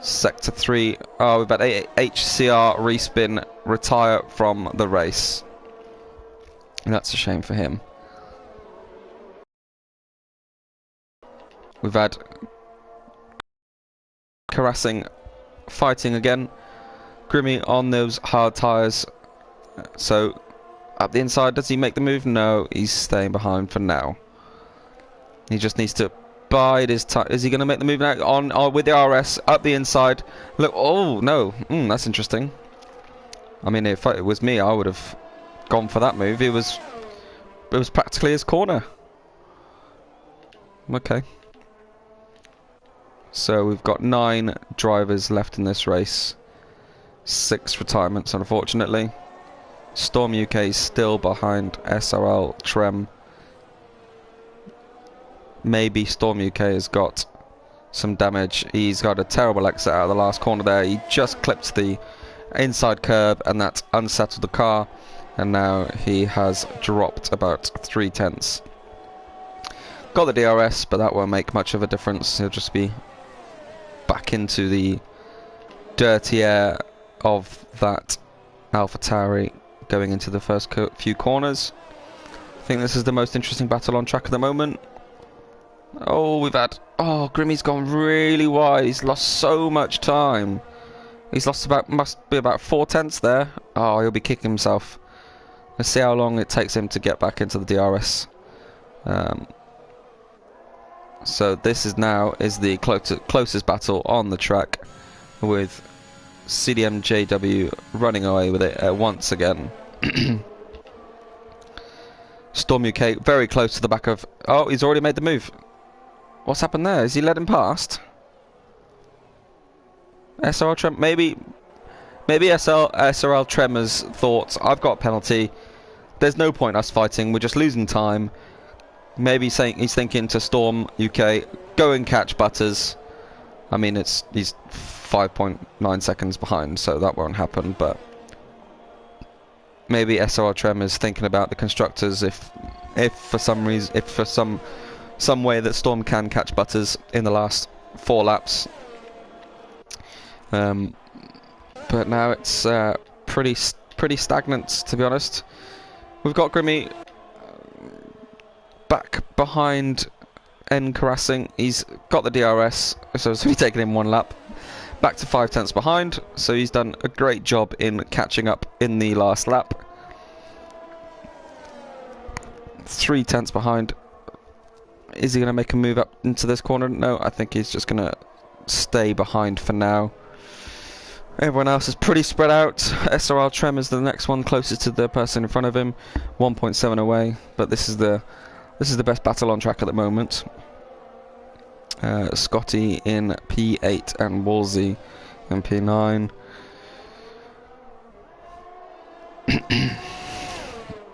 Sector 3. Oh, we've had HCR respin retire from the race. And that's a shame for him. We've had Racing fighting again. Grimmy on those hard tyres. So, up the inside, does he make the move? No, he's staying behind for now. He just needs to bide his time. Is he going to make the move now? On with the RS, up the inside. Look, oh, no. That's interesting. I mean, if it was me, I would have gone for that move. It was practically his corner. Okay. So we've got 9 drivers left in this race. 6 retirements, unfortunately. Storm UK is still behind SRL Trem. Maybe Storm UK has got some damage. He's got a terrible exit out of the last corner there. He just clipped the inside curb and that unsettled the car. And now he has dropped about 3 tenths. Got the DRS, but that won't make much of a difference. He'll just be back into the dirty air of that AlphaTauri going into the first few corners. I think this is the most interesting battle on track at the moment. Oh, we've had... Oh, Grimmy's gone really wide. He's lost so much time. He's lost about... must be about 4 tenths there. Oh, he'll be kicking himself. Let's see how long it takes him to get back into the DRS. So this is now the closest battle on the track, with CDMJW running away with it once again. Storm UK very close to the back of... Oh, he's already made the move. What's happened there? Is he led him past? SRL Trem... Maybe SRL Tremors thought, I've got a penalty. There's no point us fighting. We're just losing time. Maybe he's thinking to Storm UK, go and catch Butters. I mean, he's 5.9 seconds behind, so that won't happen. But maybe SRL Trem is thinking about the constructors. If for some reason, if for some way that Storm can catch Butters in the last 4 laps. But now it's pretty stagnant, to be honest. We've got Grimmy back behind Racing. He's got the DRS, so it's only taken him 1 lap. Back to 5 tenths behind, so he's done a great job in catching up in the last lap. 3 tenths behind. Is he going to make a move up into this corner? No, I think he's just going to stay behind for now. Everyone else is pretty spread out. SRL Trem is the next one closest to the person in front of him, 1.7 away. But this is the best battle on track at the moment. Scotty in P8 and Wolsey in P9.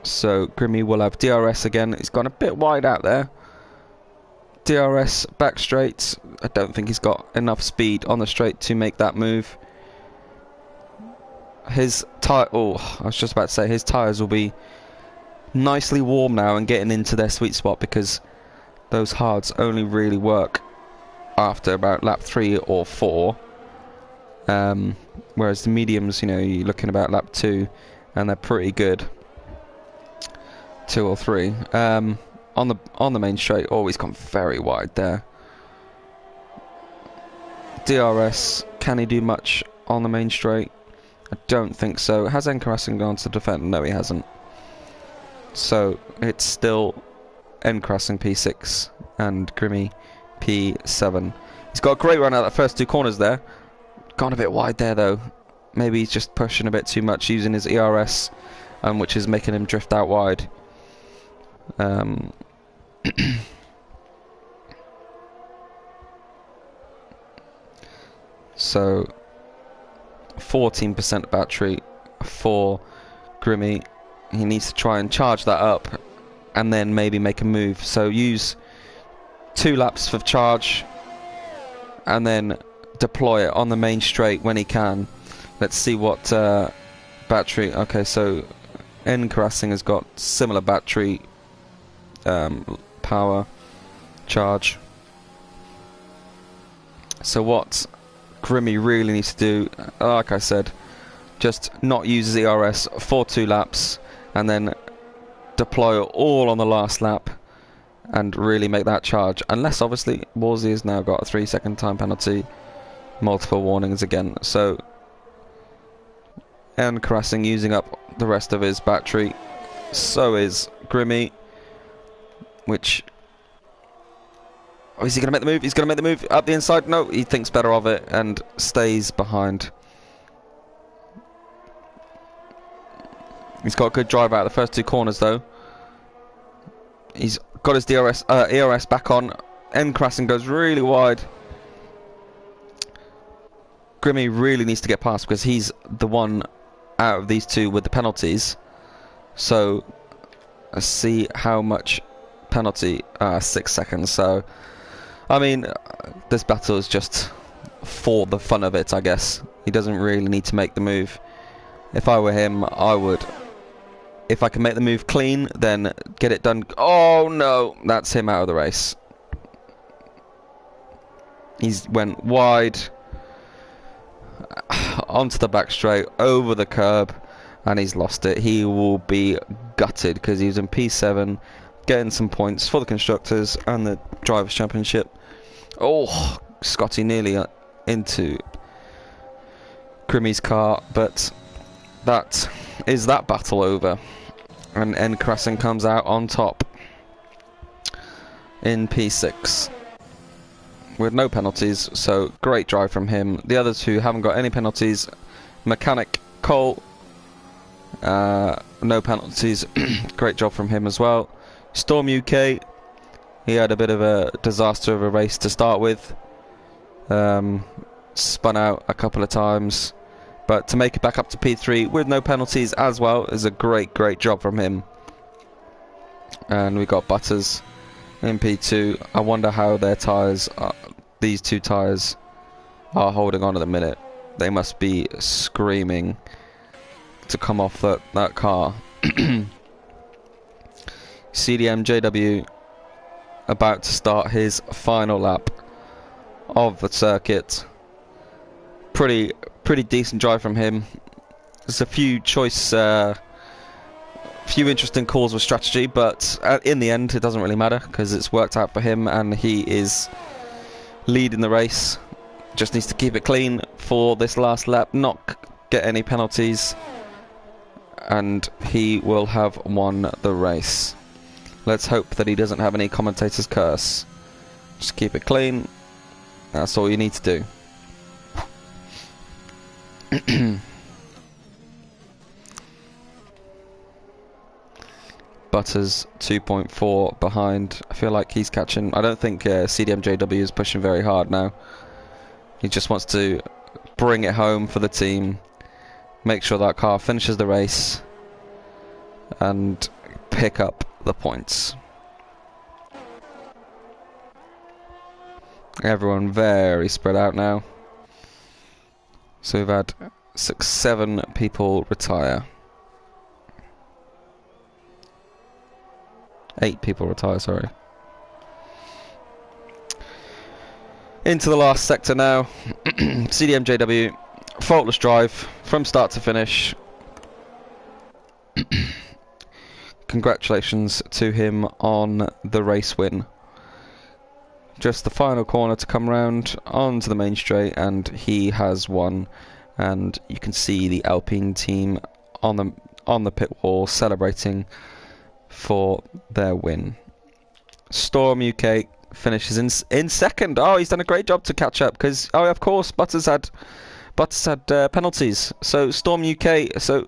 So Grimmy will have DRS again. He's gone a bit wide out there. DRS back straight. I don't think he's got enough speed on the straight to make that move. His tyre... Oh, I was just about to say, his tyres will be nicely warm now and getting into their sweet spot, because those hards only really work after about lap 3 or 4. Whereas the mediums, you know, you're looking about lap 2 and they're pretty good. 2 or 3. on the main straight. Oh, he's gone very wide there. DRS, can he do much on the main straight? I don't think so. Has Enkrasing gone to defend? No, he hasn't. So it's still Enkrasing P6 and Grimmy P7. He's got a great run out of the first two corners there. Gone a bit wide there though. Maybe he's just pushing a bit too much using his ERS, which is making him drift out wide. So 14% battery for Grimmy. He needs to try and charge that up and then maybe make a move. So use 2 laps for charge and then deploy it on the main straight when he can. Let's see what battery. Okay, so Enkrasing has got similar battery power charge. So what Grimmy really needs to do, like I said, just not use his ERS for 2 laps and then deploy all on the last lap and really make that charge. Unless obviously Wolsey has now got a 3-second time penalty, multiple warnings again. So Enkrasing using up the rest of his battery. So is Grimmy, which... Oh, is he going to make the move? He's going to make the move up the inside. No, he thinks better of it and stays behind. He's got a good drive out of the first 2 corners though. He's got his ERS back on. Enkrasing goes really wide. Grimmy really needs to get past because he's the one out of these 2 with the penalties. So let's see how much penalty. 6 seconds. So I mean, this battle is just for the fun of it, I guess. He doesn't really need to make the move. If I were him, I would. If I can make the move clean, then get it done. Oh no, that's him out of the race. He's went wide onto the back straight, over the curb, and he's lost it. He will be gutted because he was in P7, getting some points for the Constructors and the Drivers' Championship. Oh, Scotty nearly into Grimmy's car, but that is that battle over. And Enkrasing comes out on top in P6 with no penalties, so great drive from him. The other 2 haven't got any penalties. Mechanic Cole, no penalties. Great job from him as well. Storm UK, he had a bit of a disaster of a race to start with. Spun out a couple of times, but to make it back up to P3 with no penalties as well is a great job from him. And we got Butters in P2. I wonder how their tyres, these 2 tyres, are holding on at the minute. They must be screaming to come off that car. CDM-JW about to start his final lap of the circuit. Pretty decent drive from him. There's a few interesting calls with strategy, but in the end it doesn't really matter because it's worked out for him and he is leading the race. Just needs to keep it clean for this last lap, not get any penalties, and he will have won the race. Let's hope that he doesn't have any commentator's curse. Just keep it clean. That's all you need to do. Butters 2.4 behind. I feel like he's catching. I don't think CDMJW is pushing very hard now. He just wants to bring it home for the team, make sure that car finishes the race, and pick up the points. Everyone very spread out now. So we've had 6-7 people retire. 8 people retire, sorry. Into the last sector now. CDMJW, faultless drive from start to finish. congratulations to him on the race win. Just the final corner to come round onto the main straight, and he has won. And you can see the Alpine team on the pit wall celebrating for their win. Storm UK finishes in second. Oh, he's done a great job to catch up because, oh, of course, Butters had penalties. So Storm UK. So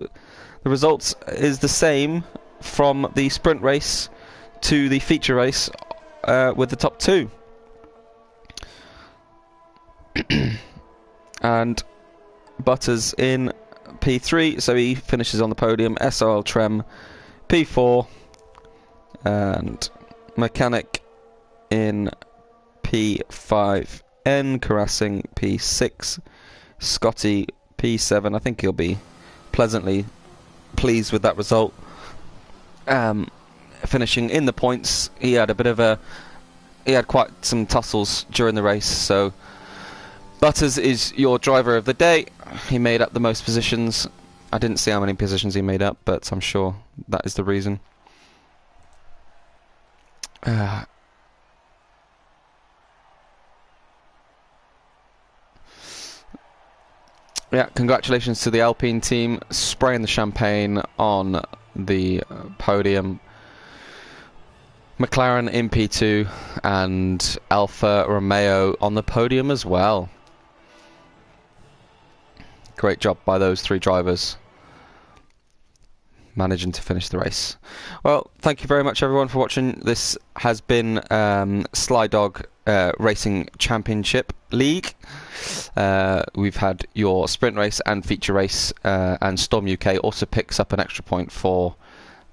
the results is the same from the sprint race to the feature race with the top two. And Butters in P3, so he finishes on the podium. SOL Trem P4, and Mechanic in P5, N Caressing P6, Scotty P7. I think he'll be pleasantly pleased with that result. Finishing in the points, he had quite some tussles during the race, so Butters is your driver of the day. He made up the most positions. I didn't see how many positions he made up, but I'm sure that is the reason. Yeah, congratulations to the Alpine team, spraying the champagne on the podium. McLaren in P2 and Alfa Romeo on the podium as well. Great job by those three drivers, managing to finish the race. Well, thank you very much everyone for watching. This has been SlyDog Racing Championship League. We've had your sprint race and feature race, and Storm UK also picks up an extra point for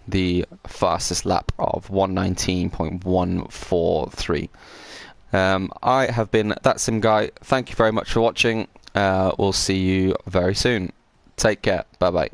the fastest lap of 119.143. I have been That Sim Guy. Thank you very much for watching. We'll see you very soon. Take care. Bye bye.